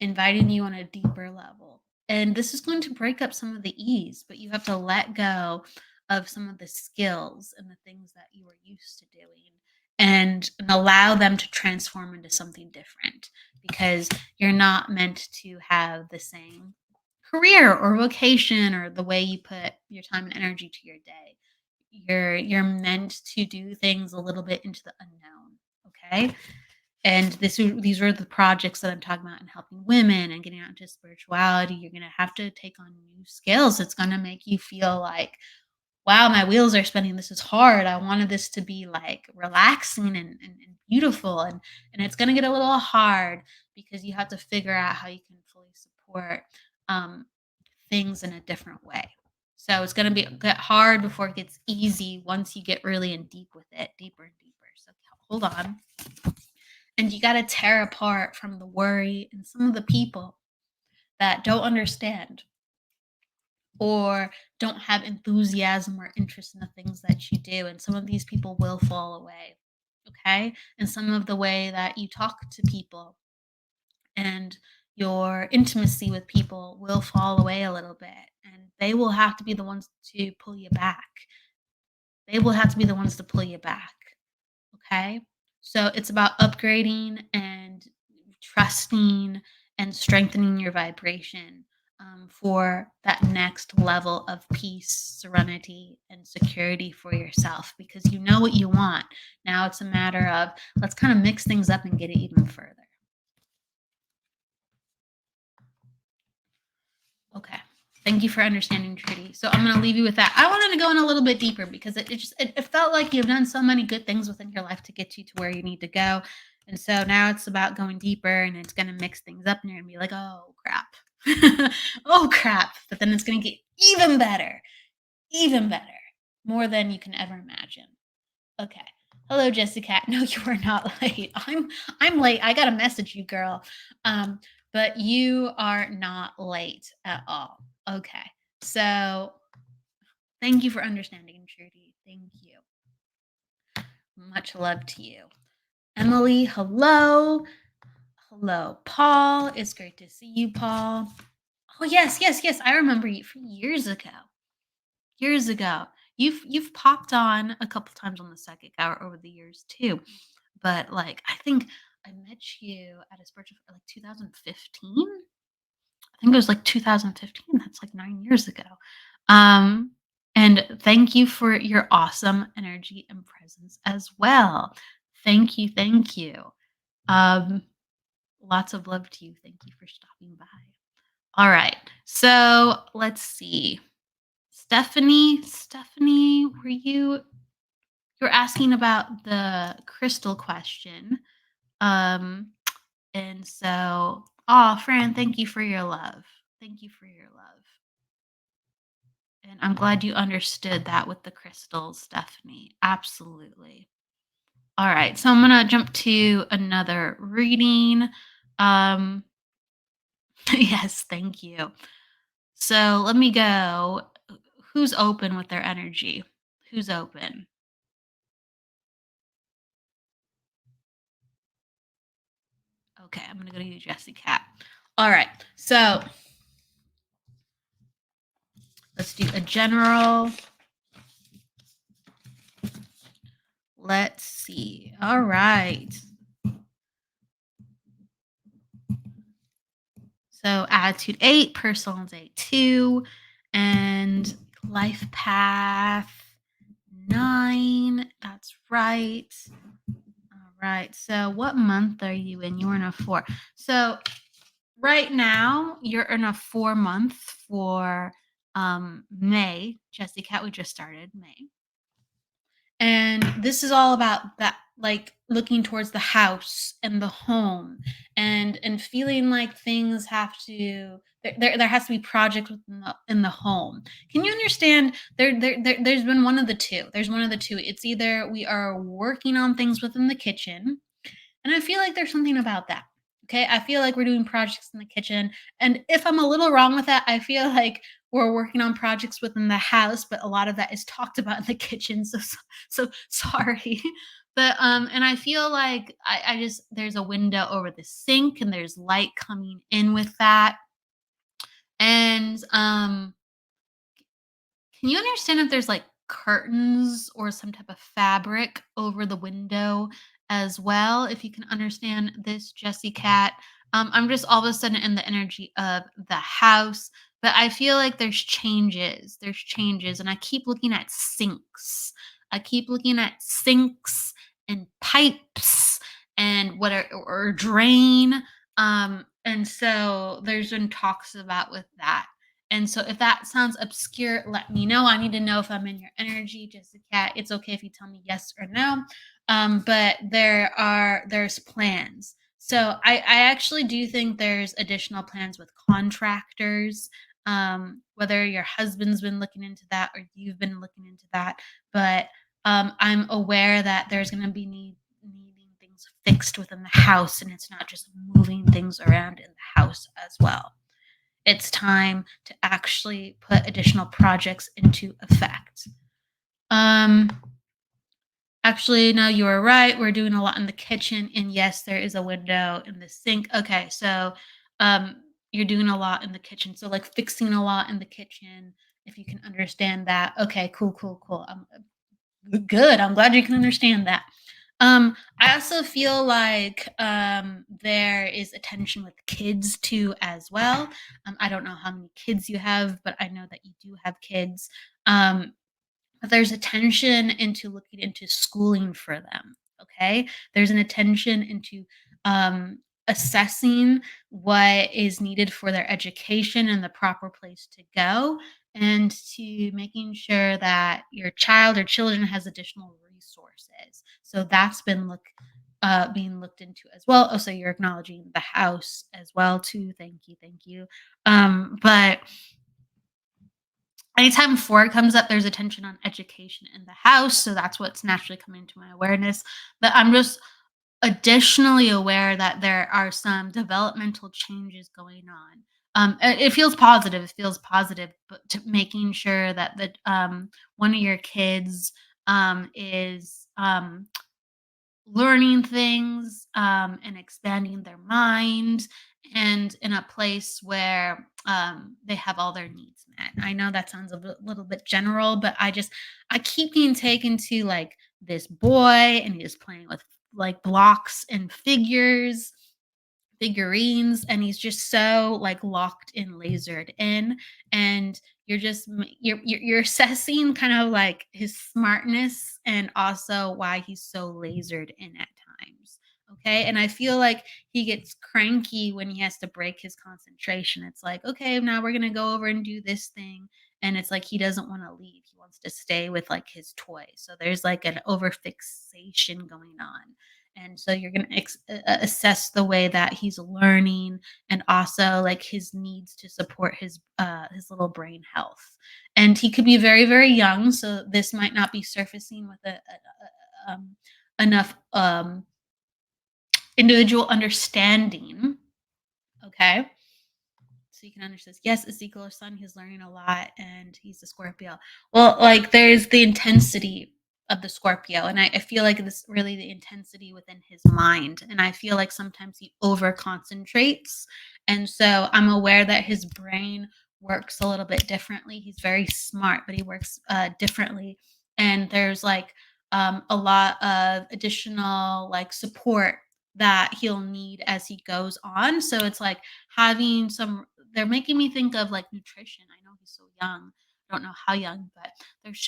inviting you on a deeper level. And this is going to break up some of the ease, but you have to let go of some of the skills and the things that you were used to doing and allow them to transform into something different because you're not meant to have the same career or vocation or the way you put your time and energy to your day. You're meant to do things a little bit into the unknown, okay? And these are the projects that I'm talking about in helping women and getting out into spirituality. You're going to have to take on new skills. It's going to make you feel like, wow, my wheels are spinning. This is hard. I wanted this to be like relaxing and beautiful. And it's going to get a little hard because you have to figure out how you can fully support um, things in a different way. So it's going to get hard before it gets easy once you get really in deep with it, deeper and deeper. So hold on. And you got to tear apart from the worry and some of the people that don't understand or don't have enthusiasm or interest in the things that you do. And some of these people will fall away. Okay. And some of the way that you talk to people and your intimacy with people will fall away a little bit. And they will have to be the ones to pull you back. They will have to be the ones to pull you back. Okay. So it's about upgrading and trusting and strengthening your vibration for that next level of peace, serenity, and security for yourself because you know what you want. Now it's a matter of let's kind of mix things up and get it even further. Okay. Thank you for understanding, Trudy. So I'm going to leave you with that. I wanted to go in a little bit deeper because it felt like you've done so many good things within your life to get you to where you need to go. And so now it's about going deeper and it's going to mix things up and you're going to be like, oh, crap. Oh, crap. But then it's going to get even better, more than you can ever imagine. Okay. Hello, Jessica. No, you are not late. I'm late. I got to message you, girl. But you are not late at all. Okay. So thank you for understanding, Trudy. Thank you. Much love to you. Emily, hello. Hello, Paul. It's great to see you, Paul. Oh, yes. I remember you from years ago. You've popped on a couple times on the Psychic Hour over the years too. But like I think I met you at a spiritual like 2015. I think it was like 2015. That's like 9 years ago. And thank you for your awesome energy and presence as well. Thank you. Lots of love to you. Thank you for stopping by. All right. So let's see. Stephanie, were you're asking about the crystal question. And so, Fran, thank you for your love. Thank you for your love. And I'm glad you understood that with the crystals, Stephanie. Absolutely. All right. So I'm going to jump to another reading. Yes, thank you. So let me go. Who's open with their energy? Who's open? Okay, I'm going to go to you, Jessie Cat. All right. So let's do a general. Let's see. All right. So attitude 8, personal 8 2, and life path 9. That's right. All right. So what month are you in? You're in a 4. So right now you're in a 4-month for May. Jessie Cat, we just started May. And this is all about that like looking towards the house and the home, and feeling like things have to there has to be projects within the home. Can you understand? There's been one of the two. There's one of the two. It's either we are working on things within the kitchen, and I feel like there's something about that. Okay. I feel like we're doing projects in the kitchen. And if I'm a little wrong with that, I feel like we're working on projects within the house, but a lot of that is talked about in the kitchen. So sorry. But and I feel like I just there's a window over the sink and there's light coming in with that. And can you understand if there's like curtains or some type of fabric over the window as well? If you can understand this, Jessie Cat. I'm just all of a sudden in the energy of the house, but I feel like there's changes. There's changes, and I keep looking at sinks. I keep looking at sinks and pipes and what are or drain. And so there's been talks about with that. And so if that sounds obscure, let me know. I need to know if I'm in your energy, Jessica. It's okay if you tell me yes or no. But there's plans. So I actually do think there's additional plans with contractors. Whether your husband's been looking into that or you've been looking into that. But I'm aware that there's gonna be needing things fixed within the house, and it's not just moving things around in the house as well. It's time to actually put additional projects into effect. Um, Actually, no, you were right. We're doing a lot in the kitchen, and yes, there is a window in the sink. Okay, so um, you're doing a lot in the kitchen. So, like fixing a lot in the kitchen, if you can understand that. Okay, cool, cool, cool. Good. I'm glad you can understand that. I also feel like there is attention with kids too as well. I don't know how many kids you have, but I know that you do have kids. Um, but there's attention into looking into schooling for them. Okay, there's an attention into assessing what is needed for their education and the proper place to go, and to making sure that your child or children has additional resources. So that's been being looked into as well. Oh, so you're acknowledging the house as well too. Thank you, thank you. But anytime 4 comes up, there's attention on education in the house, so that's what's naturally coming to my awareness. But I'm just additionally aware that there are some developmental changes going on. It feels positive. It feels positive, but to making sure that one of your kids is learning things and expanding their mind and in a place where they have all their needs met. I know that sounds little bit general, but I keep being taken to like this boy, and he's playing with like blocks and figurines, and he's just so like locked in, lasered in. And you're assessing kind of like his smartness and also why he's so lasered in at times. Okay, and I feel like he gets cranky when he has to break his concentration. It's like, okay, now we're gonna go over and do this thing, and it's like he doesn't want to leave. He wants to stay with like his toy. So there's like an over fixation going on. And so you're going to assess the way that he's learning, and also like his needs to support his little brain health. And he could be very very young, so this might not be surfacing with enough individual understanding. Okay, so you can understand, yes, Ezekiel, son, he's learning a lot, and he's a Scorpio. Well, like there's the intensity of the Scorpio, and I feel like this really the intensity within his mind, and I feel like sometimes he over concentrates. And so I'm aware that his brain works a little bit differently. He's very smart, but he works differently. And there's like a lot of additional like support that he'll need as he goes on. So it's like having some they're making me think of like nutrition. I know he's so young. I don't know how young, but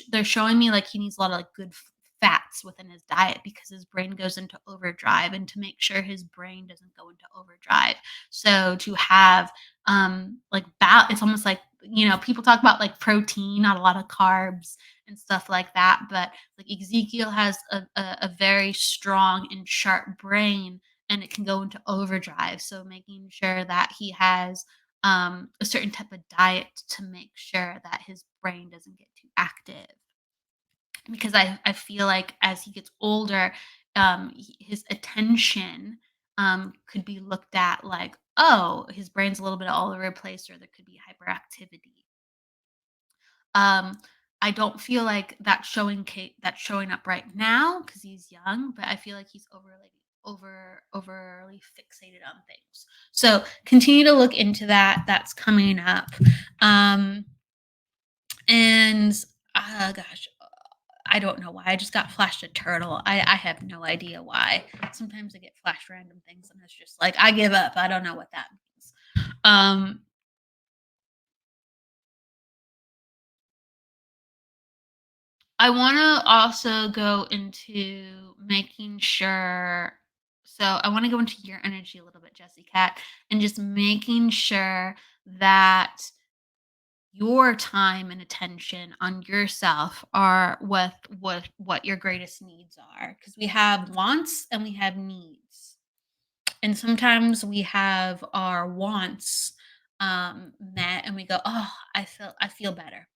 they're showing me like he needs a lot of like good fats within his diet because his brain goes into overdrive, and to make sure his brain doesn't go into overdrive. So to have it's almost like, people talk about like protein, not a lot of carbs and stuff like that, but like Ezekiel has a very strong and sharp brain, and it can go into overdrive. So making sure that he has a certain type of diet to make sure that his brain doesn't get too active, because I feel like as he gets older, his attention could be looked at like, oh, his brain's a little bit all over the place, or there could be hyperactivity. Um, I don't feel like that's showing up right now because he's young, but I feel like he's overly fixated on things. So continue to look into that. That's coming up. Um, and gosh, I don't know why. I just got flashed a turtle. I have no idea why. Sometimes I get flashed random things, and it's just like I give up. I don't know what that means. Um, I want to also go into making sure. So I want to go into your energy a little bit, Jesse Cat, and just making sure that your time and attention on yourself are with what your greatest needs are, because we have wants and we have needs, and sometimes we have our wants met, and we go, oh, I feel better,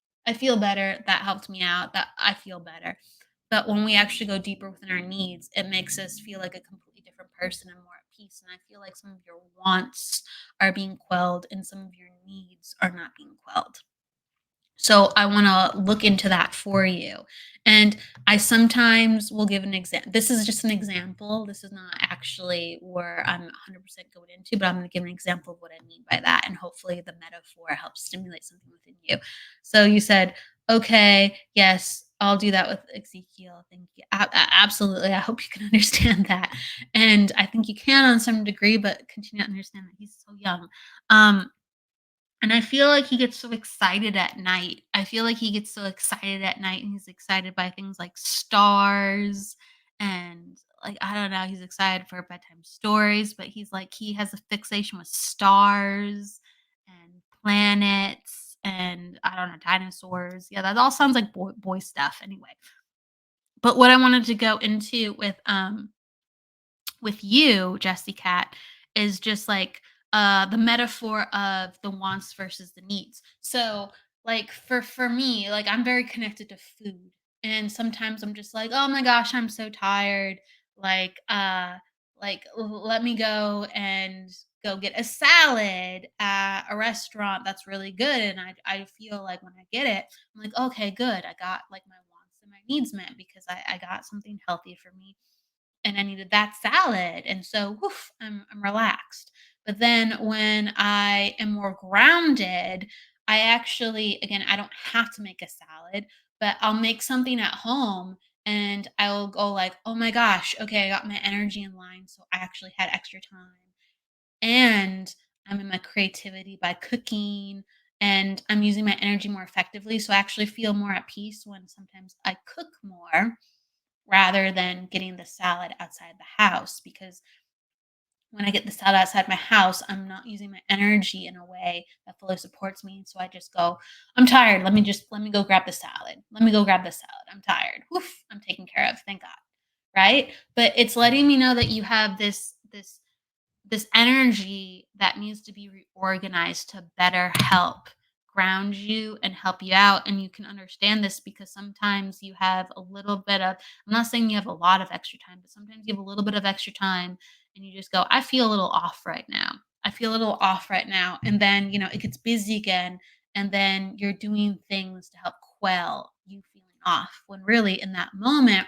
that helped me out, that I feel better. But when we actually go deeper within our needs, it makes us feel like a completely different person and more at peace. And I feel like some of your wants are being quelled and some of your needs are not being quelled. So I want to look into that for you. And I sometimes will give an example. This is just an example. This is not actually where I'm 100% going into, but I'm going to give an example of what I mean by that. And hopefully the metaphor helps stimulate something within you. So you said, okay, yes, I'll do that with Ezekiel. Thank you. Absolutely. I hope you can understand that. And I think you can on some degree, but continue to understand that he's so young. And I feel like he gets so excited at night. I feel like he gets so excited at night, and he's excited by things like stars, and like I don't know, he's excited for bedtime stories, but he's like he has a fixation with stars and planets and I don't know, dinosaurs. Yeah, that all sounds like boy stuff anyway. But what I wanted to go into with you, Jesse Cat, is just like the metaphor of the wants versus the needs. So, like for me, like I'm very connected to food, and sometimes I'm just like, oh my gosh, I'm so tired. Like, let me go and go get a salad at a restaurant that's really good, and I feel like when I get it, I'm like, okay, good, I got like my wants and my needs met because I got something healthy for me and I needed that salad. And so, woof, I'm relaxed. But then when I am more grounded, I actually, again, I don't have to make a salad, but I'll make something at home and I'll go like, oh my gosh, okay, I got my energy in line. So I actually had extra time. And I'm in my creativity by cooking and I'm using my energy more effectively. So I actually feel more at peace when sometimes I cook more rather than getting the salad outside the house, because when I get the salad outside my house, I'm not using my energy in a way that fully supports me. So I just go, I'm tired. Let me go grab the salad. Let me go grab the salad. I'm tired. Woof, I'm taken care of. Thank God. Right. But it's letting me know that you have this energy that needs to be reorganized to better help ground you and help you out. And you can understand this because sometimes you have a little bit of, I'm not saying you have a lot of extra time, but sometimes you have a little bit of extra time and you just go, I feel a little off right now. I feel a little off right now. And then, it gets busy again. And then you're doing things to help quell you feeling off, when really in that moment,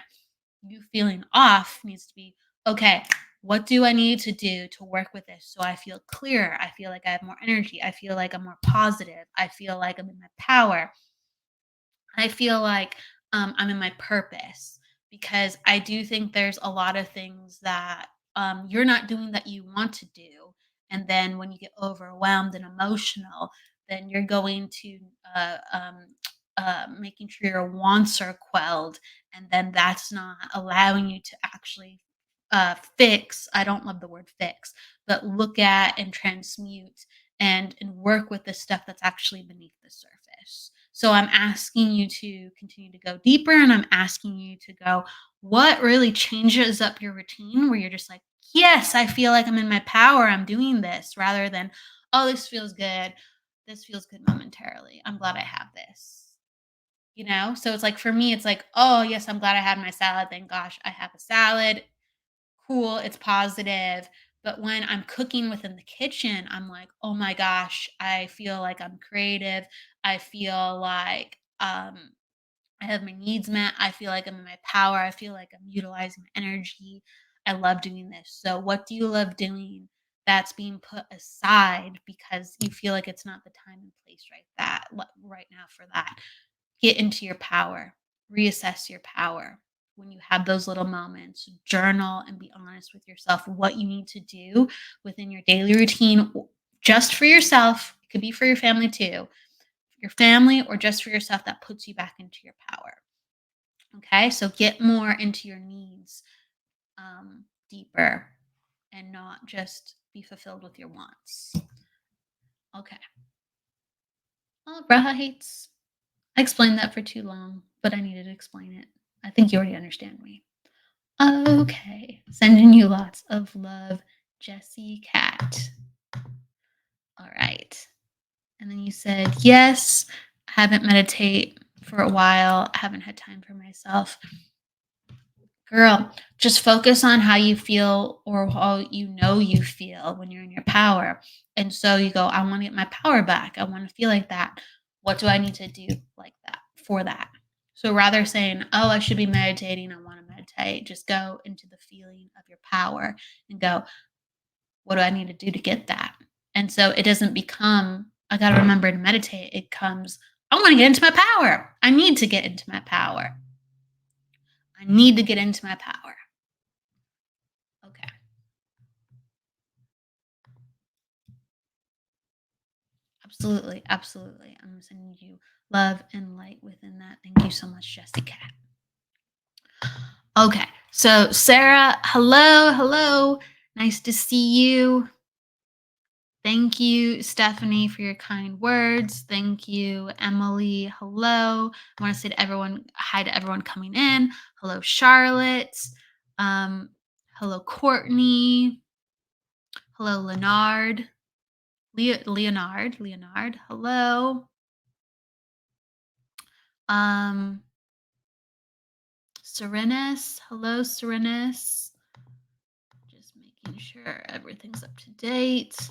you feeling off needs to be, okay, what do I need to do to work with this so I feel clearer? I feel like I have more energy. I feel like I'm more positive. I feel like I'm in my power. I feel like I'm in my purpose, because I do think there's a lot of things that you're not doing that you want to do. And then when you get overwhelmed and emotional, then you're going to making sure your wants are quelled, and then that's not allowing you to actually fix. I don't love the word fix, but look at and transmute and work with the stuff that's actually beneath the surface. So I'm asking you to continue to go deeper, and I'm asking you to go, what really changes up your routine where you're just like, yes, I feel like I'm in my power, I'm doing this, rather than, oh, this feels good. This feels good momentarily. I'm glad I have this. So it's like for me, it's like, oh, yes, I'm glad I had my salad. Thank gosh I have a salad. Cool, it's positive. But when I'm cooking within the kitchen, I'm like, oh my gosh, I feel like I'm creative. I feel like I have my needs met. I feel like I'm in my power. I feel like I'm utilizing my energy. I love doing this. So, what do you love doing that's being put aside because you feel like it's not the time and place right now for that? Get into your power, reassess your power. When you have those little moments, journal and be honest with yourself what you need to do within your daily routine, just for yourself. It could be for your family too, your family, or just for yourself, that puts you back into your power. Okay, so get more into your needs, deeper, and not just be fulfilled with your wants. Okay. All right. I explained that for too long, but I needed to explain it. I think you already understand me. Okay. Sending you lots of love, Jessie Cat. All right. And then you said, yes, I haven't meditate for a while. I haven't had time for myself. Girl, just focus on how you feel or how you feel when you're in your power. And so you go, I want to get my power back. I want to feel like that. What do I need to do like that for that? So rather saying, oh, I should be meditating, I want to meditate, just go into the feeling of your power and go, what do I need to do to get that? And so it doesn't become, I got to remember to meditate. It comes, I want to get into my power. I need to get into my power. I need to get into my power. Okay. Absolutely. Absolutely. I'm sending you love and light within that. Thank you so much, Jessica. Okay. So, Sarah, hello. Hello. Nice to see you. Thank you, Stephanie, for your kind words. Thank you, Emily. Hello. I want to say to everyone, hi to everyone coming in. Hello, Charlotte. Hello, Courtney. Hello, Leonard. Leonard. Hello. Serenus. Hello, Serenus. Just making sure everything's up to date.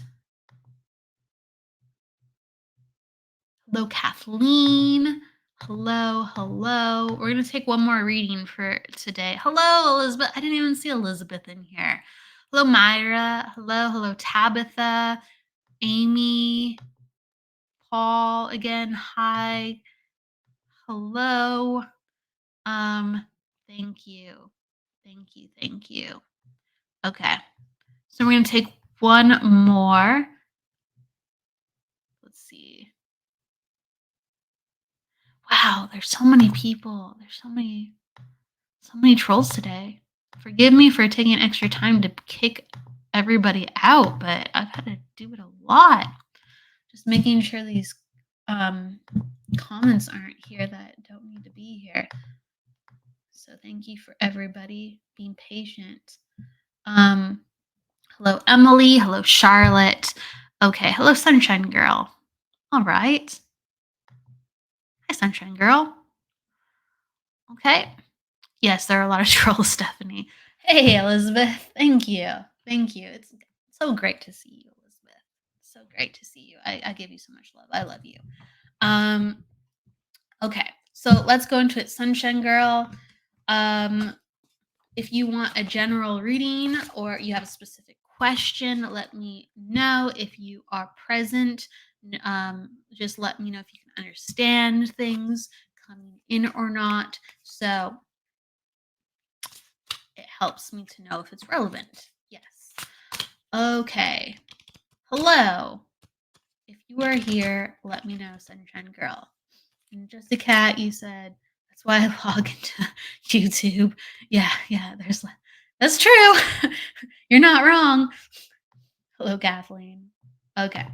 Hello, Kathleen. Hello. We're going to take one more reading for today. Hello, Elizabeth. I didn't even see Elizabeth in here. Hello, Myra. Hello, Tabitha. Amy. Paul again. Hi. Hello. Thank you. Okay. So we're going to take one more. Let's see. Wow, there's so many people. There's so many trolls today. Forgive me for taking extra time to kick everybody out, but I've had to do it a lot. Just making sure these comments aren't here that don't need to be here. So thank you for everybody being patient. Hello, Emily. Hello, Charlotte. Okay. Hello, Sunshine Girl. All right. Hi, Sunshine Girl. Okay. Yes, there are a lot of trolls, Stephanie. Hey, Elizabeth. Thank you. It's so great to see you, Elizabeth. So great to see you. I give you so much love. I love you. Okay. So let's go into it, Sunshine Girl. If you want a general reading or you have a specific question, let me know. If you are present, just let me know if you can understand things coming in or not. So it helps me to know if it's relevant. Yes. Okay. Hello. If you are here, let me know, Sunshine Girl. And just a cat, you said. That's why I log into YouTube. Yeah, that's true. You're not wrong. Hello, Kathleen. Okay.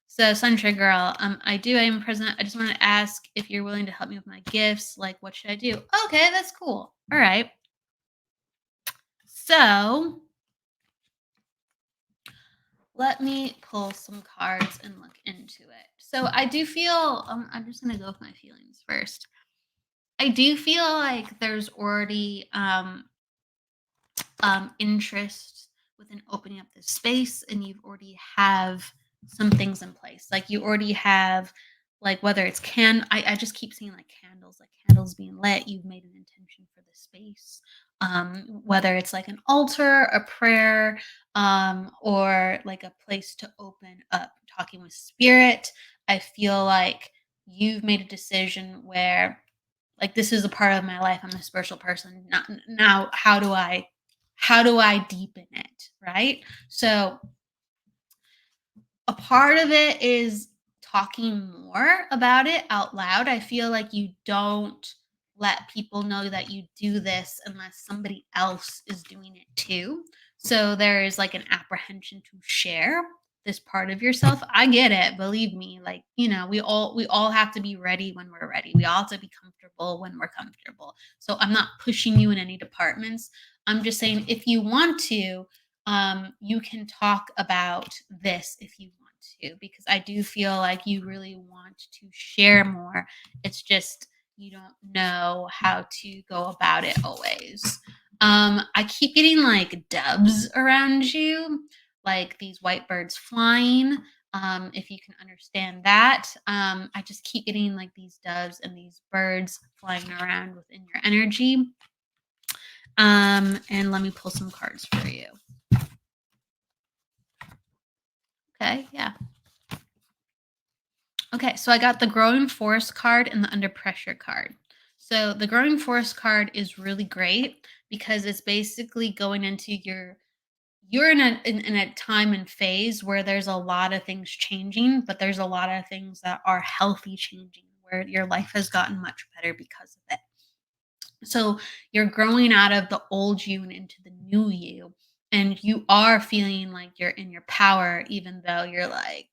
So, Sunshine Girl, I am present. I just want to ask if you're willing to help me with my gifts. Like, what should I do? Okay, that's cool. All right. So, let me pull some cards and look into it. So, I do feel, I'm just going to go with my feelings first. I do feel like there's already interest within opening up this space, and you've already have some things in place. Like you already have, like whether it's I just keep seeing like candles being lit. You've made an intention for the space. Whether it's like an altar, a prayer, or like a place to open up, talking with spirit. I feel like you've made a decision where like this is a part of my life. I'm a spiritual person. Not, now, how do I deepen it, right? So a part of it is talking more about it out loud. I feel like you don't let people know that you do this unless somebody else is doing it too. So there is like an apprehension to share this part of yourself. I get it, believe me. Like, we all have to be ready when we're ready. We all have to be comfortable when we're comfortable. So I'm not pushing you in any departments. I'm just saying if you want to, you can talk about this if you want to, because I do feel like you really want to share more. It's just you don't know how to go about it always. I keep getting like doves around you, like these white birds flying. If you can understand that, I just keep getting like these doves and these birds flying around within your energy. And let me pull some cards for you. Okay, yeah. Okay, so I got the Growing Forest card and the Under Pressure card. So the Growing Forest card is really great because it's basically going into you're in a time and phase where there's a lot of things changing, but there's a lot of things that are healthy changing where your life has gotten much better because of it. So you're growing out of the old you and into the new you. And you are feeling like you're in your power, even though you're like,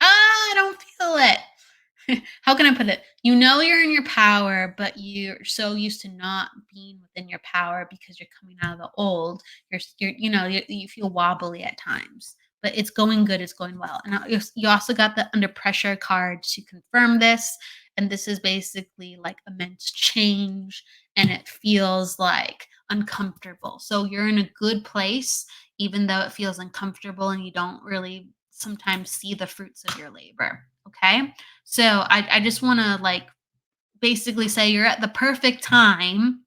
I don't feel it. How can I put it? You know you're in your power, but you're so used to not being within your power because you're coming out of the old. You feel wobbly at times, but it's going good. It's going well. And you also got the under pressure card to confirm this. And this is basically like immense change, and it feels like uncomfortable. So you're in a good place, even though it feels uncomfortable and you don't really sometimes see the fruits of your labor. Okay. So I just want to like basically say you're at the perfect time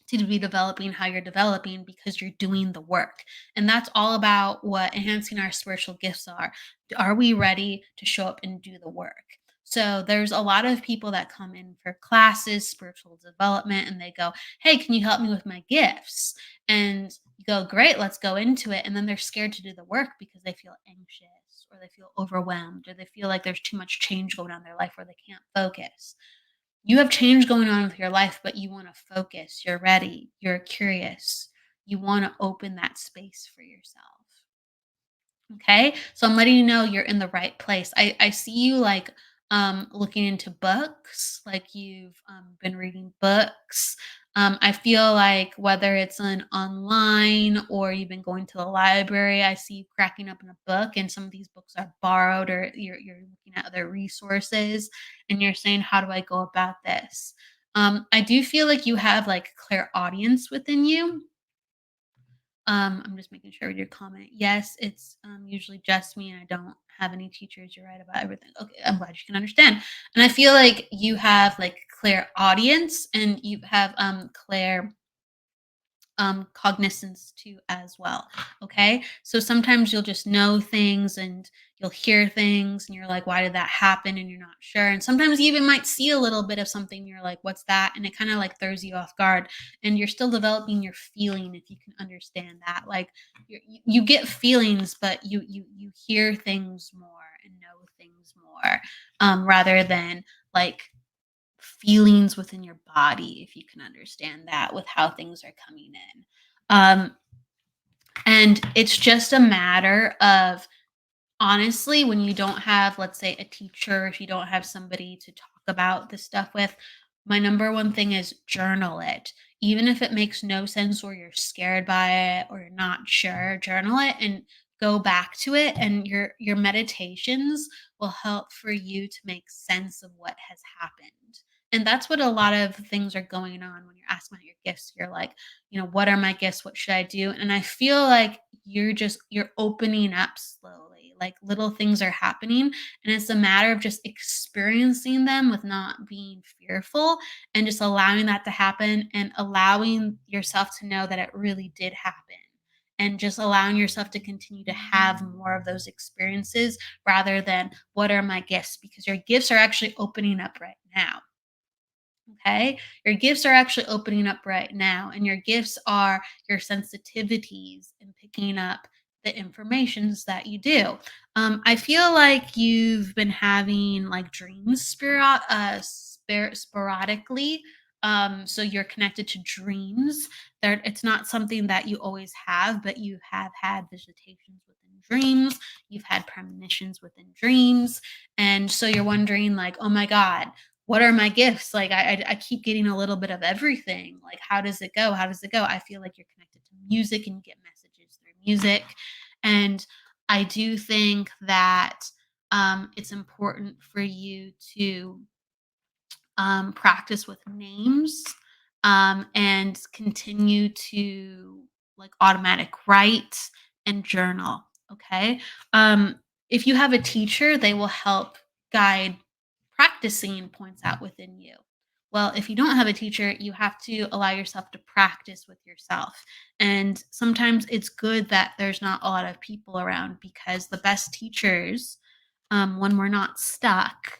to be developing how you're developing because you're doing the work. And that's all about what enhancing our spiritual gifts are. Are we ready to show up and do the work? So there's a lot of people that come in for classes, spiritual development, and they go, hey, can you help me with my gifts? And you go, great, let's go into it. And then they're scared to do the work because they feel anxious or they feel overwhelmed or they feel like there's too much change going on in their life where they can't focus. You have change going on with your life, but you want to focus. You're ready. You're curious. You want to open that space for yourself. Okay. So I'm letting you know you're in the right place. I see you like looking into books, like you've been reading books. I feel like whether it's an online or you've been going to the library, I see you cracking up in a book, and some of these books are borrowed, or you're looking at other resources, and you're saying, "How do I go about this?" I do feel like you have like clairaudience within you. I'm just making sure with your comment. Yes, it's usually just me, and I don't have any teachers. You're right about everything. Okay, I'm glad you can understand. And I feel like you have like clear audience, and you have clear cognizance too as well. Okay, so sometimes you'll just know things and you'll hear things and you're like, why did that happen, and you're not sure. And sometimes you even might see a little bit of something and you're like, what's that, and it kind of like throws you off guard, and you're still developing your feeling, if you can understand that. Like you get feelings, but you hear things more and know things more, rather than like feelings within your body, if you can understand that, with how things are coming in. Um, and it's just a matter of, honestly, when you don't have, let's say, a teacher, if you don't have somebody to talk about this stuff with, my number one thing is journal it. Even if it makes no sense or you're scared by it or you're not sure, journal it and go back to it, and your meditations will help for you to make sense of what has happened. And that's what a lot of things are going on when you're asking about your gifts. You're like, what are my gifts? What should I do? And I feel like you're opening up slowly. Like little things are happening, and it's a matter of just experiencing them with not being fearful, and just allowing that to happen, and allowing yourself to know that it really did happen, and just allowing yourself to continue to have more of those experiences rather than what are my gifts, because your gifts are actually opening up right now. Okay. Your gifts are actually opening up right now. And your gifts are your sensitivities in picking up the informations that you do. I feel like you've been having like dreams sporadically. So you're connected to dreams. It's not something that you always have, but you have had visitations within dreams. You've had premonitions within dreams. And so you're wondering, like, oh my God, what are my gifts? Like I keep getting a little bit of everything. Like how does it go? How does it go? I feel like you're connected to music and you get messages through music. And I do think that it's important for you to practice with names, and continue to like automatic write and journal. Okay. Um, if you have a teacher, they will help guide practicing points out within you. Well, if you don't have a teacher, you have to allow yourself to practice with yourself. And sometimes it's good that there's not a lot of people around, because the best teachers, when we're not stuck,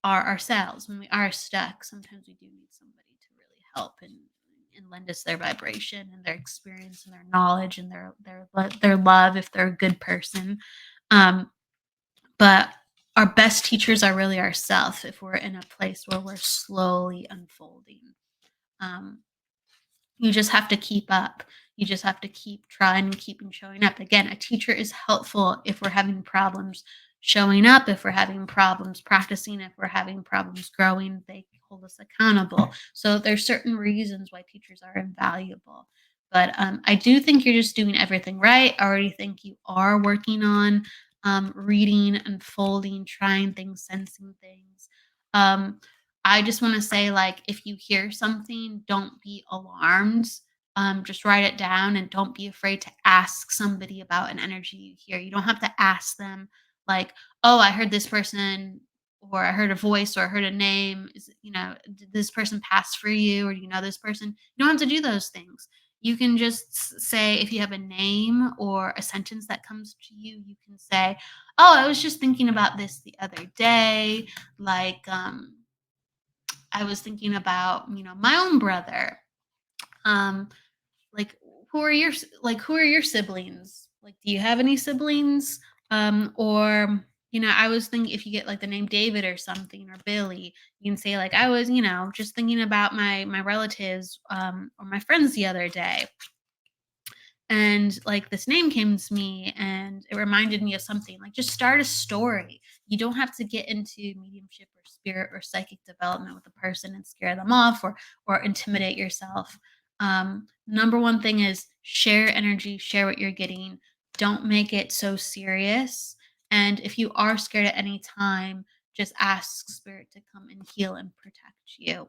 are ourselves. When we are stuck, sometimes we do need somebody to really help and lend us their vibration and their experience and their knowledge and their love if they're a good person. Um, but our best teachers are really ourselves if we're in a place where we're slowly unfolding. Um, you just have to keep up. You just have to keep trying and keeping showing up. Again, a teacher is helpful if we're having problems showing up, if we're having problems practicing, if we're having problems growing, they hold us accountable. So there's certain reasons why teachers are invaluable. But I do think you're just doing everything right. I already think you are working on reading, unfolding, trying things, sensing things. Um, I just want to say, like, if you hear something, don't be alarmed. Just write it down and don't be afraid to ask somebody about an energy you hear. You don't have to ask them, like, oh, I heard this person, or I heard a voice, or I heard a name. Did this person pass for you, or do you know this person? You don't have to do those things. You can just say, if you have a name or a sentence that comes to you, you can say, oh, I was just thinking about this the other day. Like, I was thinking about, my own brother. Um, like who are your siblings? Like, do you have any siblings? Or I was thinking, if you get like the name David or something, or Billy, you can say, like, I was, just thinking about my relatives, or my friends the other day, and like this name came to me and it reminded me of something. Like, just start a story. You don't have to get into mediumship or spirit or psychic development with a person and scare them off, or intimidate yourself. Number one thing is share energy, share what you're getting. Don't make it so serious. And if you are scared at any time, just ask spirit to come and heal and protect you,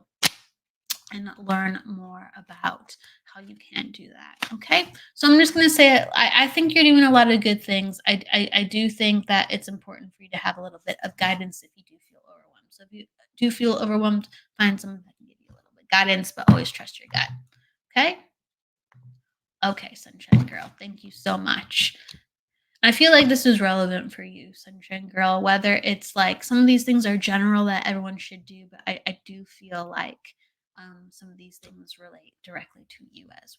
and learn more about how you can do that. Okay. So I'm just going to say, I think you're doing a lot of good things. I do think that it's important for you to have a little bit of guidance if you do feel overwhelmed. So if you do feel overwhelmed, find someone that can give you a little bit of guidance, but always trust your gut. Okay. Okay, Sunshine Girl. Thank you so much. I feel like this is relevant for you, Sunshine Girl, whether it's like some of these things are general that everyone should do, but I do feel like some of these things relate directly to you as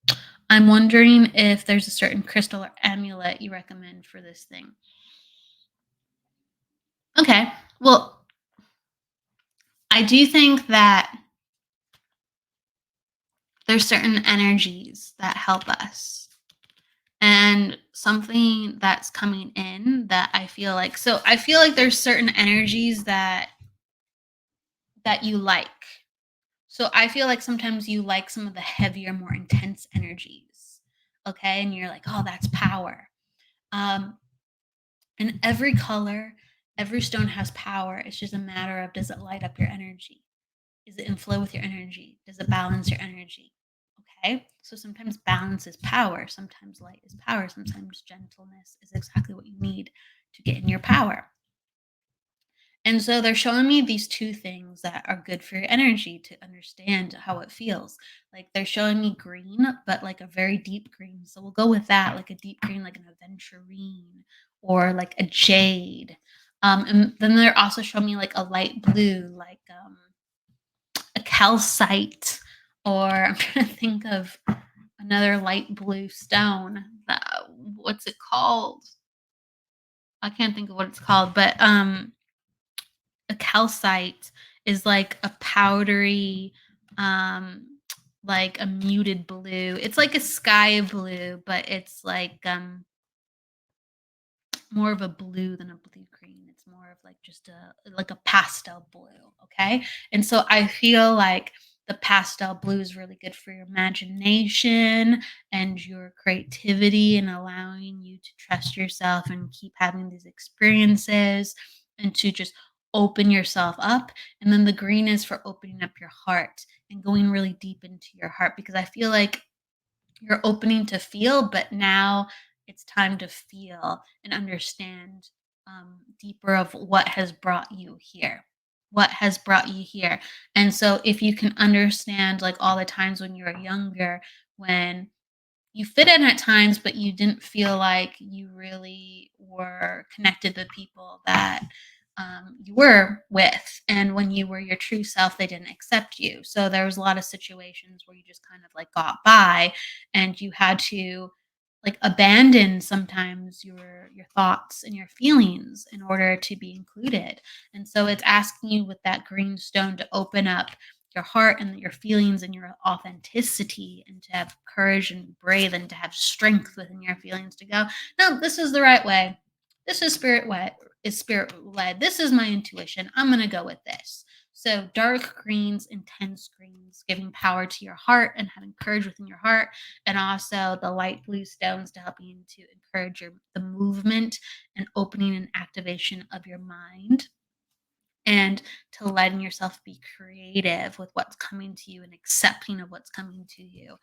well. I'm wondering if there's a certain crystal or amulet you recommend for this thing. Okay. Well, I do think that there's certain energies that help us. And something that's coming in that I feel like, so I feel like there's certain energies that you like. So I feel like sometimes you like some of the heavier, more intense energies. Okay? And you're like, "Oh, that's power." Um and every color, every stone has power. It's just a matter of, does it light up your energy? Is it in flow with your energy? Does it balance your energy? Okay. So sometimes balance is power. Sometimes light is power. Sometimes gentleness is exactly what you need to get in your power. And so they're showing me these two things that are good for your energy to understand how it feels. Like they're showing me green, but like a very deep green. So we'll go with that, like a deep green, like an aventurine or like a jade. And then they're also showing me like a light blue, like a calcite, or I'm trying to think of another light blue stone. What's it called? I can't think of what it's called, but a calcite is like a powdery, um, like a muted blue. It's like a sky blue, but it's like more of a blue than a blue green. It's more of like just a pastel blue, okay? And so I feel like the pastel blue is really good for your imagination and your creativity and allowing you to trust yourself and keep having these experiences and to just open yourself up. And then the green is for opening up your heart and going really deep into your heart, because I feel like you're opening to feel, but now it's time to feel and understand deeper of what has brought you here. What has brought you here? And so, if you can understand, like all the times when you were younger, when you fit in at times, but you didn't feel like you really were connected to people that you were with. And when you were your true self, they didn't accept you. So there was a lot of situations where you just kind of like got by and you had to like abandon sometimes your thoughts and your feelings in order to be included. And so it's asking you with that green stone to open up your heart and your feelings and your authenticity, and to have courage and brave and to have strength within your feelings to go, no, this is the right way. This is spirit led. This is my intuition. I'm going to go with this. So dark greens, intense greens, giving power to your heart and having courage within your heart, and also the light blue stones to help you to encourage the movement and opening and activation of your mind, and to letting yourself be creative with what's coming to you and accepting of what's coming to you.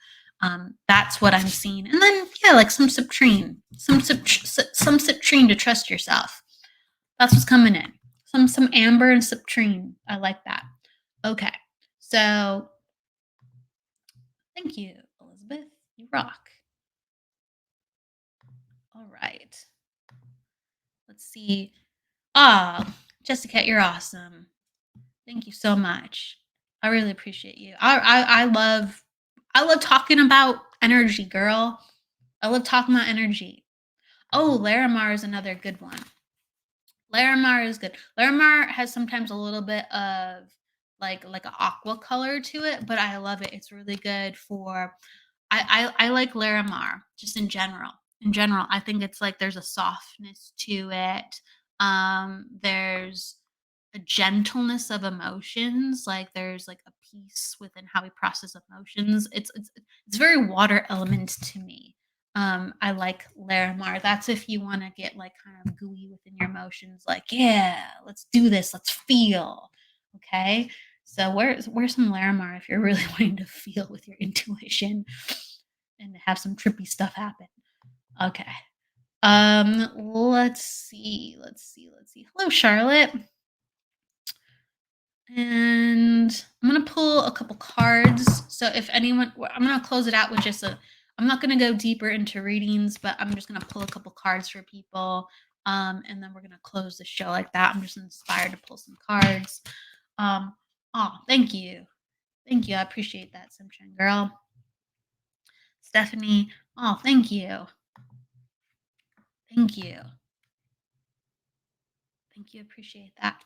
That's what I'm seeing. And then, yeah, like some citrine, some citrine to trust yourself. That's what's coming in. Some amber and citrine. I like that. Okay, so thank you, Elizabeth. You rock. All right. Let's see. Ah, Jessica, you're awesome. Thank you so much. I really appreciate you. I love talking about energy, girl. I love talking about energy. Oh, Larimar is another good one. Larimar is good. Larimar has sometimes a little bit of like an aqua color to it, but I love it. It's really good for I like Larimar just in general. In general, I think it's like there's a softness to it. There's a gentleness of emotions. Like there's like a peace within how we process emotions. It's very water element to me. I like Larimar. That's if you want to get like kind of gooey within your emotions, like, yeah, let's do this, let's feel. Okay. So where's some Larimar if you're really wanting to feel with your intuition and have some trippy stuff happen. Okay. Let's see. Hello, Charlotte. And I'm gonna pull a couple cards. So if anyone, I'm gonna close it out with just a. I'm not gonna go deeper into readings, but I'm just gonna pull a couple cards for people, and then we're gonna close the show like that. I'm just inspired to pull some cards. Oh, thank you, I appreciate that, Sunshine Girl. Stephanie, oh, thank you, thank you, appreciate that.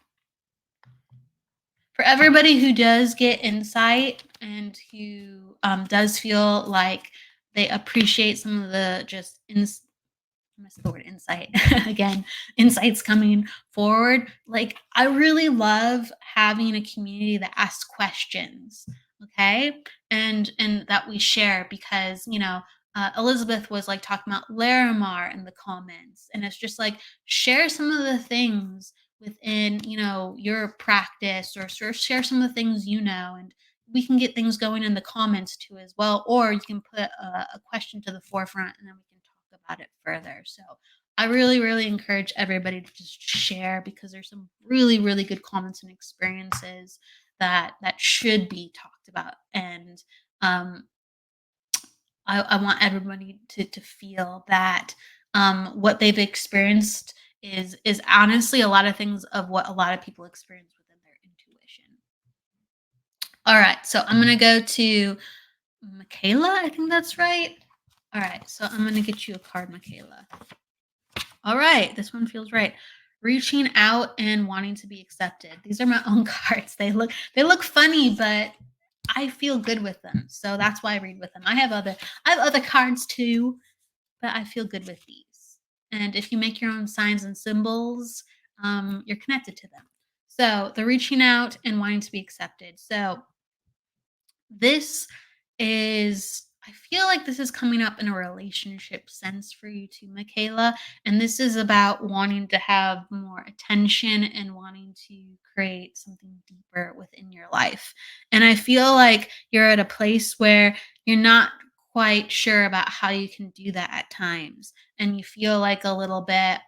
For everybody who does get insight and who does feel like they appreciate some of the just I missed the word insight again, insights coming forward. Like, I really love having a community that asks questions, okay, and that we share because Elizabeth was like talking about Larimar in the comments, and it's just like share some of the things within your practice, or share some of the things and we can get things going in the comments too as well, or you can put a question to the forefront and then we can talk about it further. So I really, really encourage everybody to just share because there's some really, really good comments and experiences that should be talked about. And um, I want everybody to feel that what they've experienced is honestly a lot of things of what a lot of people experience within their intuition. All right, so I'm gonna go to Michaela. I think that's right. All right, so I'm gonna get you a card, Michaela. All right, this one feels right. Reaching out and wanting to be accepted. These are my own cards. They look funny, but I feel good with them. So that's why I read with them. I have other cards too, but I feel good with these. And if you make your own signs and symbols, you're connected to them. So the reaching out and wanting to be accepted. So this I feel like this is coming up in a relationship sense for you too, Michaela. And this is about wanting to have more attention and wanting to create something deeper within your life. And I feel like you're at a place where you're not quite sure about how you can do that at times. And you feel like a little bit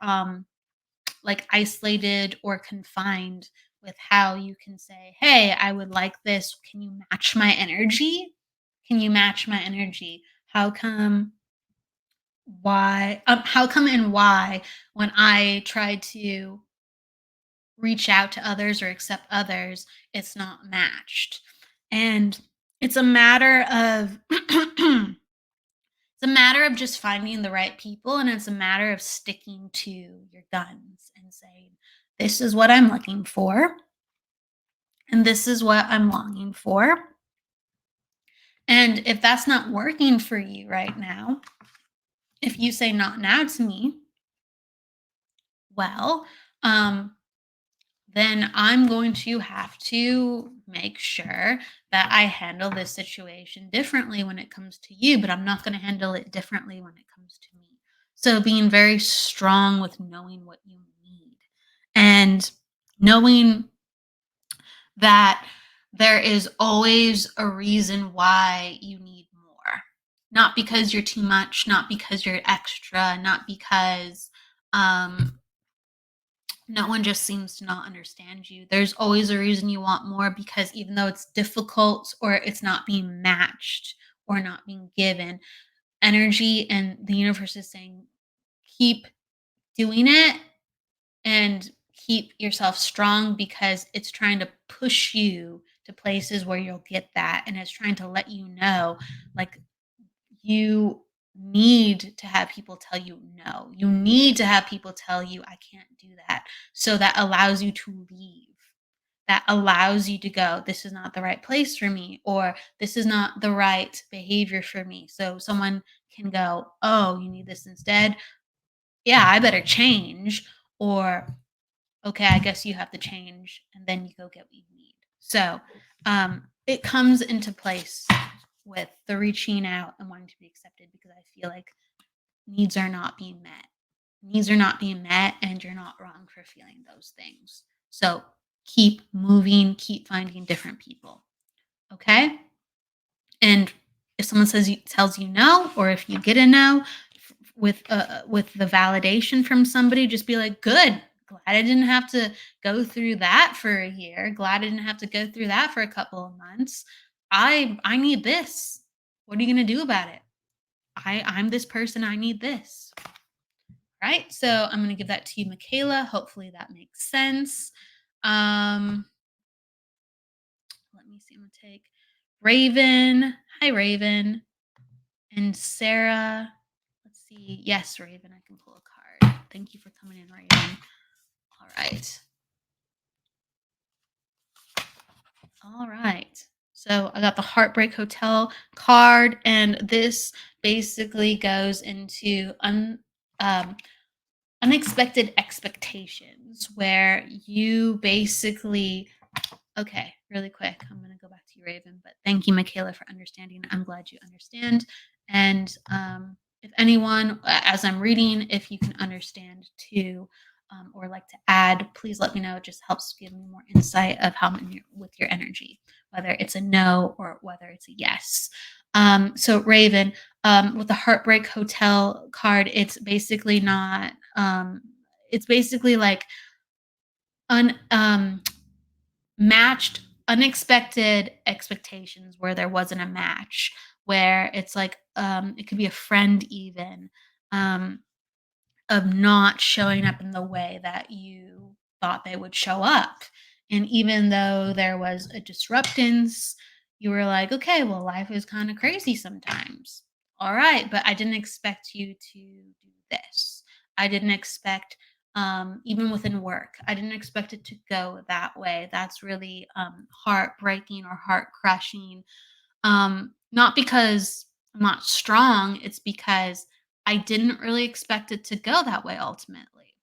like isolated or confined with how you can say, hey, I would like this. Can you match my energy? Can you match my energy? How come? Why? How come and why when I try to reach out to others or accept others, it's not matched? And it's a matter of it's a matter of just finding the right people, and it's a matter of sticking to your guns and saying, this is what I'm looking for, and this is what I'm longing for. And if that's not working for you right now, if you say not now to me, well, um, then I'm going to have to make sure that I handle this situation differently when it comes to you, but I'm not going to handle it differently when it comes to me. So being very strong with knowing what you need and knowing that there is always a reason why you need more. Not because you're too much, not because you're extra, not because no one just seems to not understand you. There's always a reason you want more because even though it's difficult or it's not being matched or not being given, energy and the universe is saying, keep doing it and keep yourself strong because it's trying to push you to places where you'll get that. And it's trying to let you know, like, you need to have people tell you no. You need to have people tell you, I can't do that. So that allows you to leave. That allows you to go, this is not the right place for me, or this is not the right behavior for me. So someone can go, oh, you need this instead. Yeah, I better change. Or, okay, I guess you have to change. And then you go get what you need. So it comes into place with the reaching out and wanting to be accepted because I feel like needs are not being met. Needs are not being met, and you're not wrong for feeling those things. So keep moving, keep finding different people. Okay? And if someone tells you no, or if you get a no with the validation from somebody, just be like, good. Glad I didn't have to go through that for a year. Glad I didn't have to go through that for a couple of months. I need this. What are you gonna do about it? I'm this person. I need this. Right. So I'm gonna give that to you, Michaela. Hopefully that makes sense. Um, let me see. I'm gonna take Raven. Hi, Raven. And Sarah. Let's see. Yes, Raven. I can pull a card. Thank you for coming in, Raven. All right. All right. So I got the Heartbreak Hotel card, and this basically goes into um, unexpected expectations where you basically, okay, really quick. I'm going to go back to you, Raven, but thank you, Michaela, for understanding. I'm glad you understand. And if anyone, as I'm reading, if you can understand too, or like to add, please let me know. It just helps give me more insight of how many with your energy, whether it's a no or whether it's a yes. So Raven, with the Heartbreak Hotel card, it's basically not. It's basically like un matched unexpected expectations where there wasn't a match, where it's like, it could be a friend even, um, of not showing up in the way that you thought they would show up. And even though there was a disruptance, you were like, okay, well, life is kind of crazy sometimes. All right, but I didn't expect you to do this. I didn't expect, even within work, I didn't expect it to go that way. That's really heartbreaking or heart crushing. Not because I'm not strong, it's because I didn't really expect it to go that way ultimately.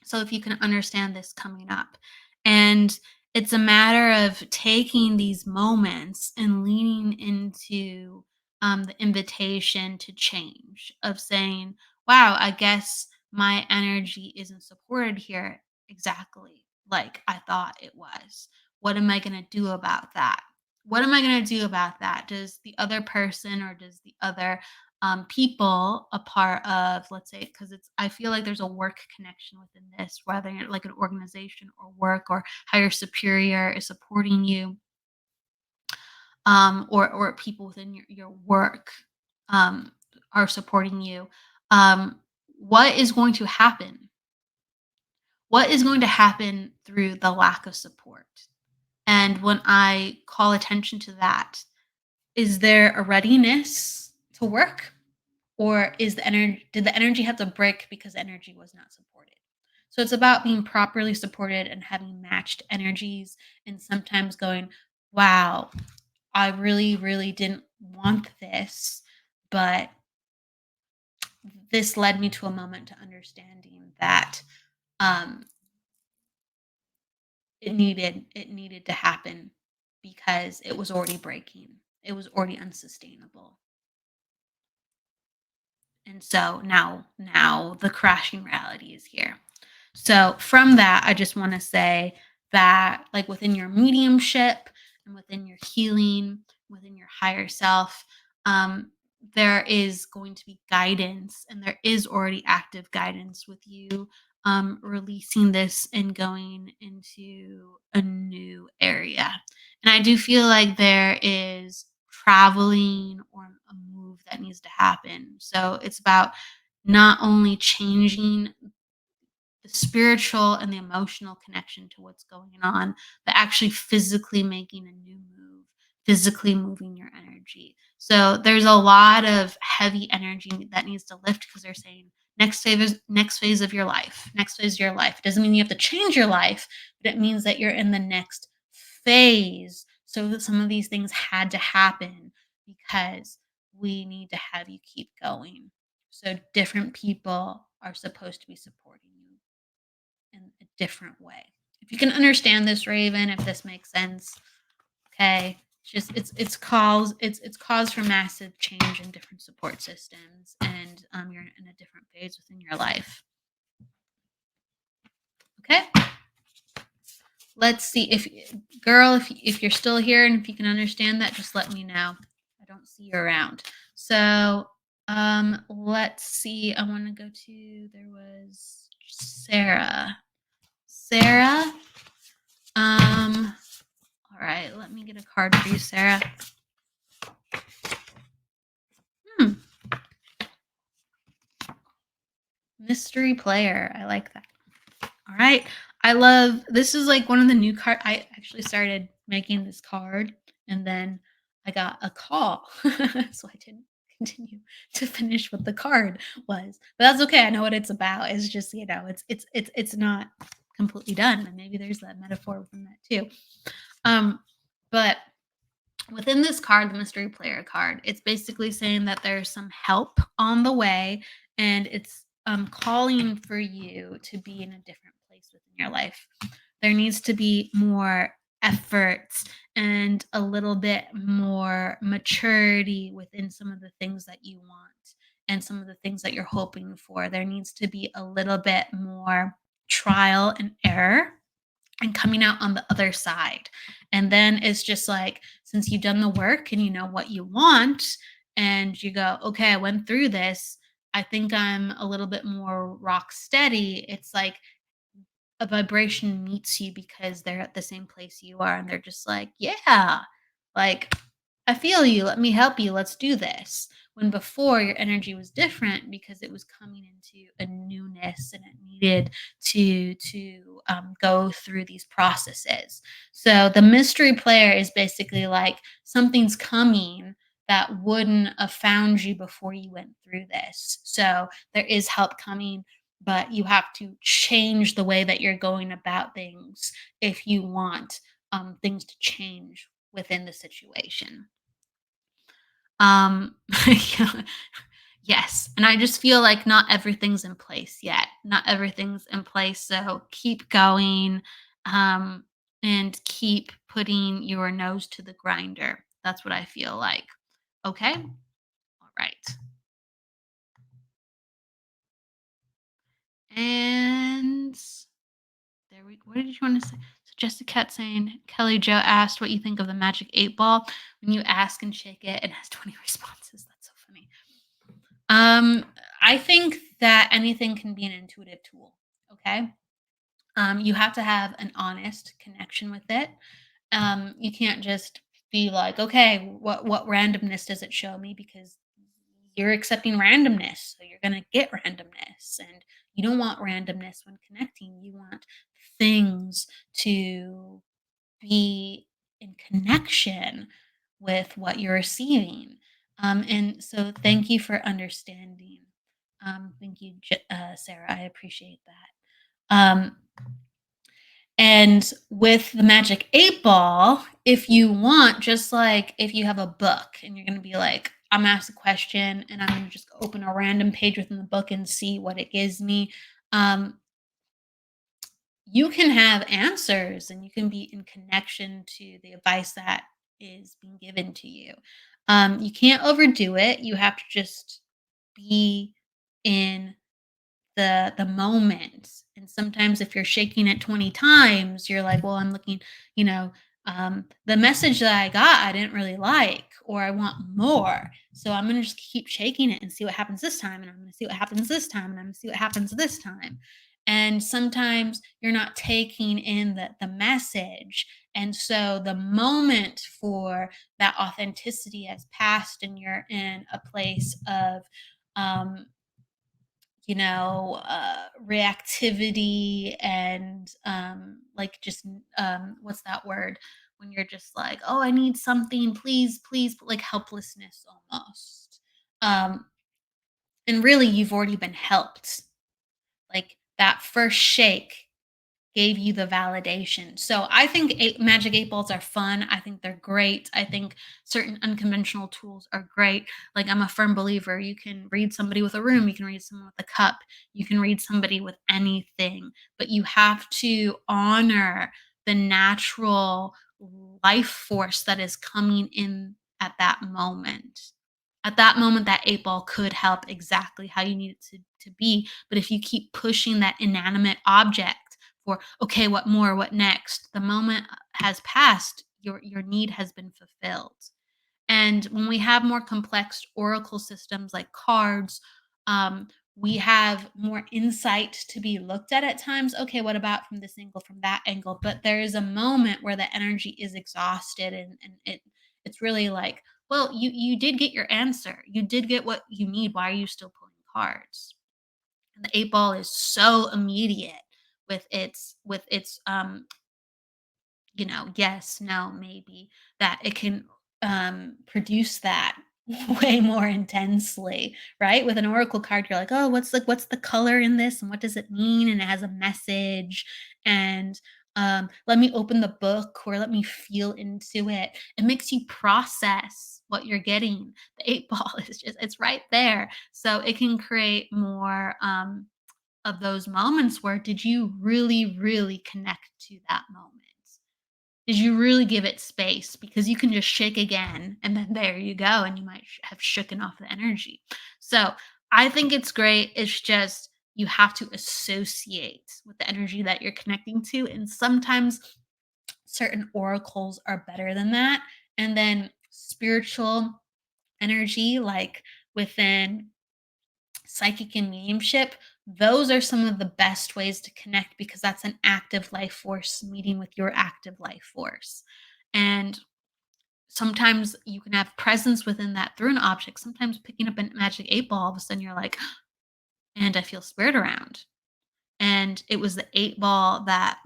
So if you can understand this coming up. And it's a matter of taking these moments and leaning into the invitation to change, of saying, wow, I guess my energy isn't supported here exactly like I thought it was. What am I going to do about that? What am I going to do about that? Does the other person or does the other people a part of, let's say, because it's, I feel like there's a work connection within this, whether you're like an organization or work, or how your superior is supporting you, or people within your work um, are supporting you. um, what is going to happen, what is going to happen through the lack of support? And when I call attention to that, is there a readiness to work? Or is the energy, did the energy have to break because energy was not supported? So it's about being properly supported and having matched energies, and sometimes going, wow, I really, really didn't want this, but this led me to a moment to understanding that um, it needed to happen because it was already breaking. It was already unsustainable. And so now the crashing reality is here. So from that, I just want to say that, like, within your mediumship and within your healing, within your higher self, um, there is going to be guidance, and there is already active guidance with you releasing this and going into a new area. And I do feel like there is traveling or a move that needs to happen. So it's about not only changing the spiritual and the emotional connection to what's going on, but actually physically making a new move, physically moving your energy. So there's a lot of heavy energy that needs to lift, because they're saying next phase of your life, next phase of your life. It doesn't mean you have to change your life, but it means that you're in the next phase. So that some of these things had to happen because we need to have you keep going. So different people are supposed to be supporting you in a different way. If you can understand this, Raven, if this makes sense, okay. It's cause for massive change in different support systems, and you're in a different phase within your life. Okay. Let's see if, girl, if you're still here and if you can understand that, just let me know. I don't see you around. So let's see. I want to go to, there was Sarah. Sarah. All right, let me get a card for you, Sarah. Hmm. Mystery player. I like that. All right. I love, this is like one of the new card. I actually started making this card, and then I got a call. So I didn't continue to finish what the card was. But that's okay. I know what it's about. It's just, it's not completely done. And maybe there's that metaphor within that too. But within this card, the mystery player card, it's basically saying that there's some help on the way, and it's calling for you to be in a different place within your life. There needs to be more effort and a little bit more maturity within some of the things that you want and some of the things that you're hoping for. There needs to be a little bit more trial and error and coming out on the other side. And then it's just like, since you've done the work and you know what you want, and you go, okay, I went through this. I think I'm a little bit more rock steady. It's like a vibration meets you because they're at the same place you are. And they're just like, yeah, like, I feel you. Let me help you. Let's do this. When before your energy was different because it was coming into a newness and it needed to go through these processes. So the mystery player is basically like something's coming that wouldn't have found you before you went through this. So there is help coming, but you have to change the way that you're going about things if you want things to change within the situation. Um, yeah, yes, and I just feel like not everything's in place yet. Not everything's in place, so keep going, um, and keep putting your nose to the grinder. That's what I feel like. Okay? All right. And there we what did you want to say? So Jessica Cat saying, Kelly Joe asked what you think of the magic 8 ball. When you ask and shake it, it has 20 responses. That's so funny. Um, I think that anything can be an intuitive tool. Okay. You have to have an honest connection with it. You can't just be like, okay, what randomness does it show me? Because you're accepting randomness, so you're gonna get randomness, and you don't want randomness when connecting. You want things to be in connection with what you're receiving. And so, thank you for understanding. Thank you, Sarah. I appreciate that. And with the magic 8 ball, if you want, just like if you have a book and you're going to be like, I'm asked a question and I'm going to just open a random page within the book and see what it gives me. Um, you can have answers and you can be in connection to the advice that is being given to you. You can't overdo it. You have to just be in the moment. And sometimes if you're shaking it 20 times, you're like, well, I'm looking, you know, the message that I got, I didn't really like, or I want more. So I'm going to just keep shaking it and see what happens this time. And I'm going to see what happens this time. And I'm going to see what happens this time. And sometimes you're not taking in the message. And so the moment for that authenticity has passed, and you're in a place of, um, reactivity and like just what's that word when you're just like, oh, I need something, please, please, like helplessness almost. Um, and really, you've already been helped. Like that first shake gave you the validation. So I think magic 8 balls are fun. I think they're great. I think certain unconventional tools are great. Like I'm a firm believer. You can read somebody with a room, you can read someone with a cup, you can read somebody with anything, but you have to honor the natural life force that is coming in at that moment. At that moment, that 8 ball could help exactly how you need it to be. But if you keep pushing that inanimate object for, okay, what more, what next, the moment has passed, your need has been fulfilled. And when we have more complex oracle systems like cards, we have more insight to be looked at times. Okay, what about from this angle, from that angle? But there is a moment where the energy is exhausted, and it's really like, well, you did get your answer. You did get what you need. Why are you still pulling cards? And the 8 ball is so immediate with its yes, no, maybe, that it can produce that way more intensely, right? With an oracle card, you're like, oh, what's the color in this and what does it mean? And it has a message. And Let me open the book or let me feel into it. It makes you process what you're getting. The 8 ball is just, it's right there. So it can create more of those moments where did you really, really connect to that moment? Did you really give it space? Because you can just shake again and then there you go. And you might have shooken off the energy. So I think it's great. It's just you have to associate with the energy that you're connecting to. And sometimes certain oracles are better than that. And then spiritual energy, like within psychic and mediumship, those are some of the best ways to connect because that's an active life force meeting with your active life force. And sometimes you can have presence within that through an object. Sometimes picking up a magic 8 ball, all of a sudden you're like, and I feel spirit around. And it was the 8 ball that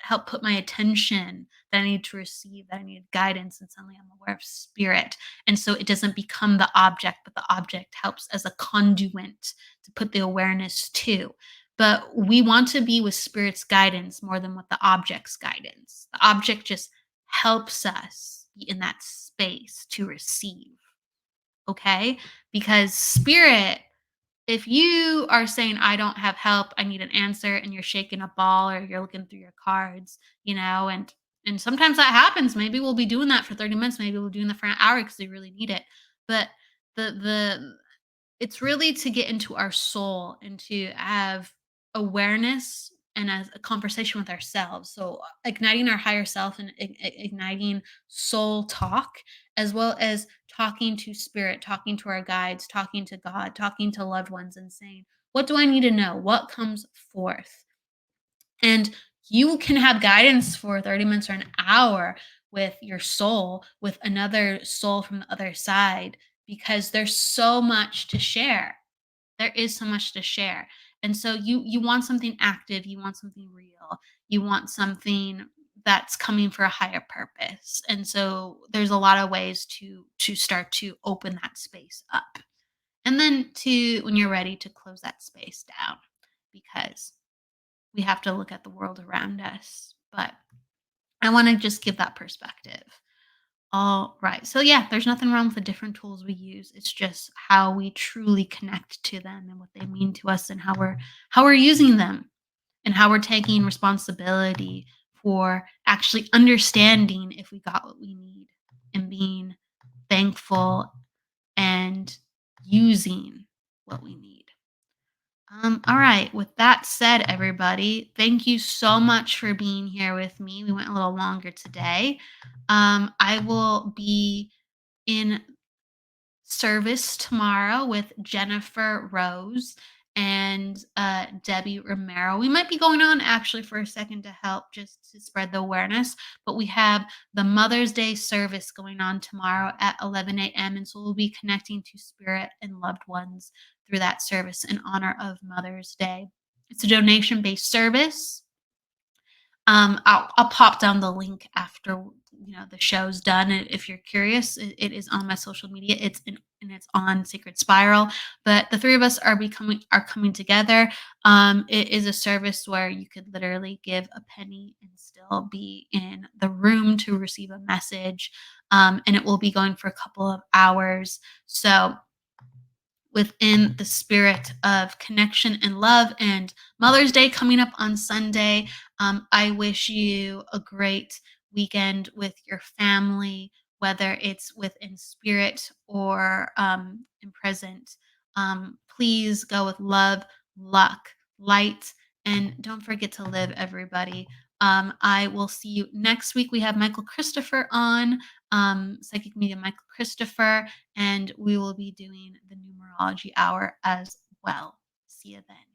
helped put my attention that I needed to receive, that I needed guidance, and suddenly I'm aware of spirit. And so it doesn't become the object, but the object helps as a conduit to put the awareness to. But we want to be with spirit's guidance more than with the object's guidance. The object just helps us be in that space to receive. Okay? Because spirit, if you are saying, I don't have help, I need an answer, and you're shaking a ball or you're looking through your cards, and sometimes that happens. Maybe we'll be doing that for 30 minutes, maybe we'll be doing that for an hour because they really need it. But the it's really to get into our soul and to have awareness and as a conversation with ourselves. So igniting our higher self and igniting soul talk, as well as talking to spirit, talking to our guides, talking to God, talking to loved ones, and saying, what do I need to know? What comes forth? And you can have guidance for 30 minutes or an hour with your soul, with another soul from the other side, because there's so much to share. There is so much to share. And so you want something active, you want something real, you want something that's coming for a higher purpose. And so there's a lot of ways to start to open that space up. And then to when you're ready to close that space down because we have to look at the world around us. But I want to just give that perspective. All right. So yeah, there's nothing wrong with the different tools we use. It's just how we truly connect to them and what they mean to us and how we're using them and how we're taking responsibility for actually understanding if we got what we need and being thankful and using what we need. All right. With that said, everybody, thank you so much for being here with me. We went a little longer today. I will be in service tomorrow with Jennifer Rose and Debbie Romero. We might be going on actually for a second to help just to spread the awareness, but we have the Mother's Day service going on tomorrow at 11 a.m. And so we'll be connecting to spirit and loved ones through that service in honor of Mother's Day. It's a donation based service. I'll pop down the link after the show's done. If you're curious, it is on my social media. It's on Sacred Spiral. But the three of us are coming together. It is a service where you could literally give a penny and still be in the room to receive a message. And it will be going for a couple of hours. So within the spirit of connection and love and Mother's Day coming up on Sunday. I wish you a great weekend with your family, whether it's within spirit or in present. Please go with love, luck, light, and don't forget to live, everybody. I will see you next week. We have Michael Christopher on, psychic medium Michael Christopher, and we will be doing the numerology hour as well. See you then.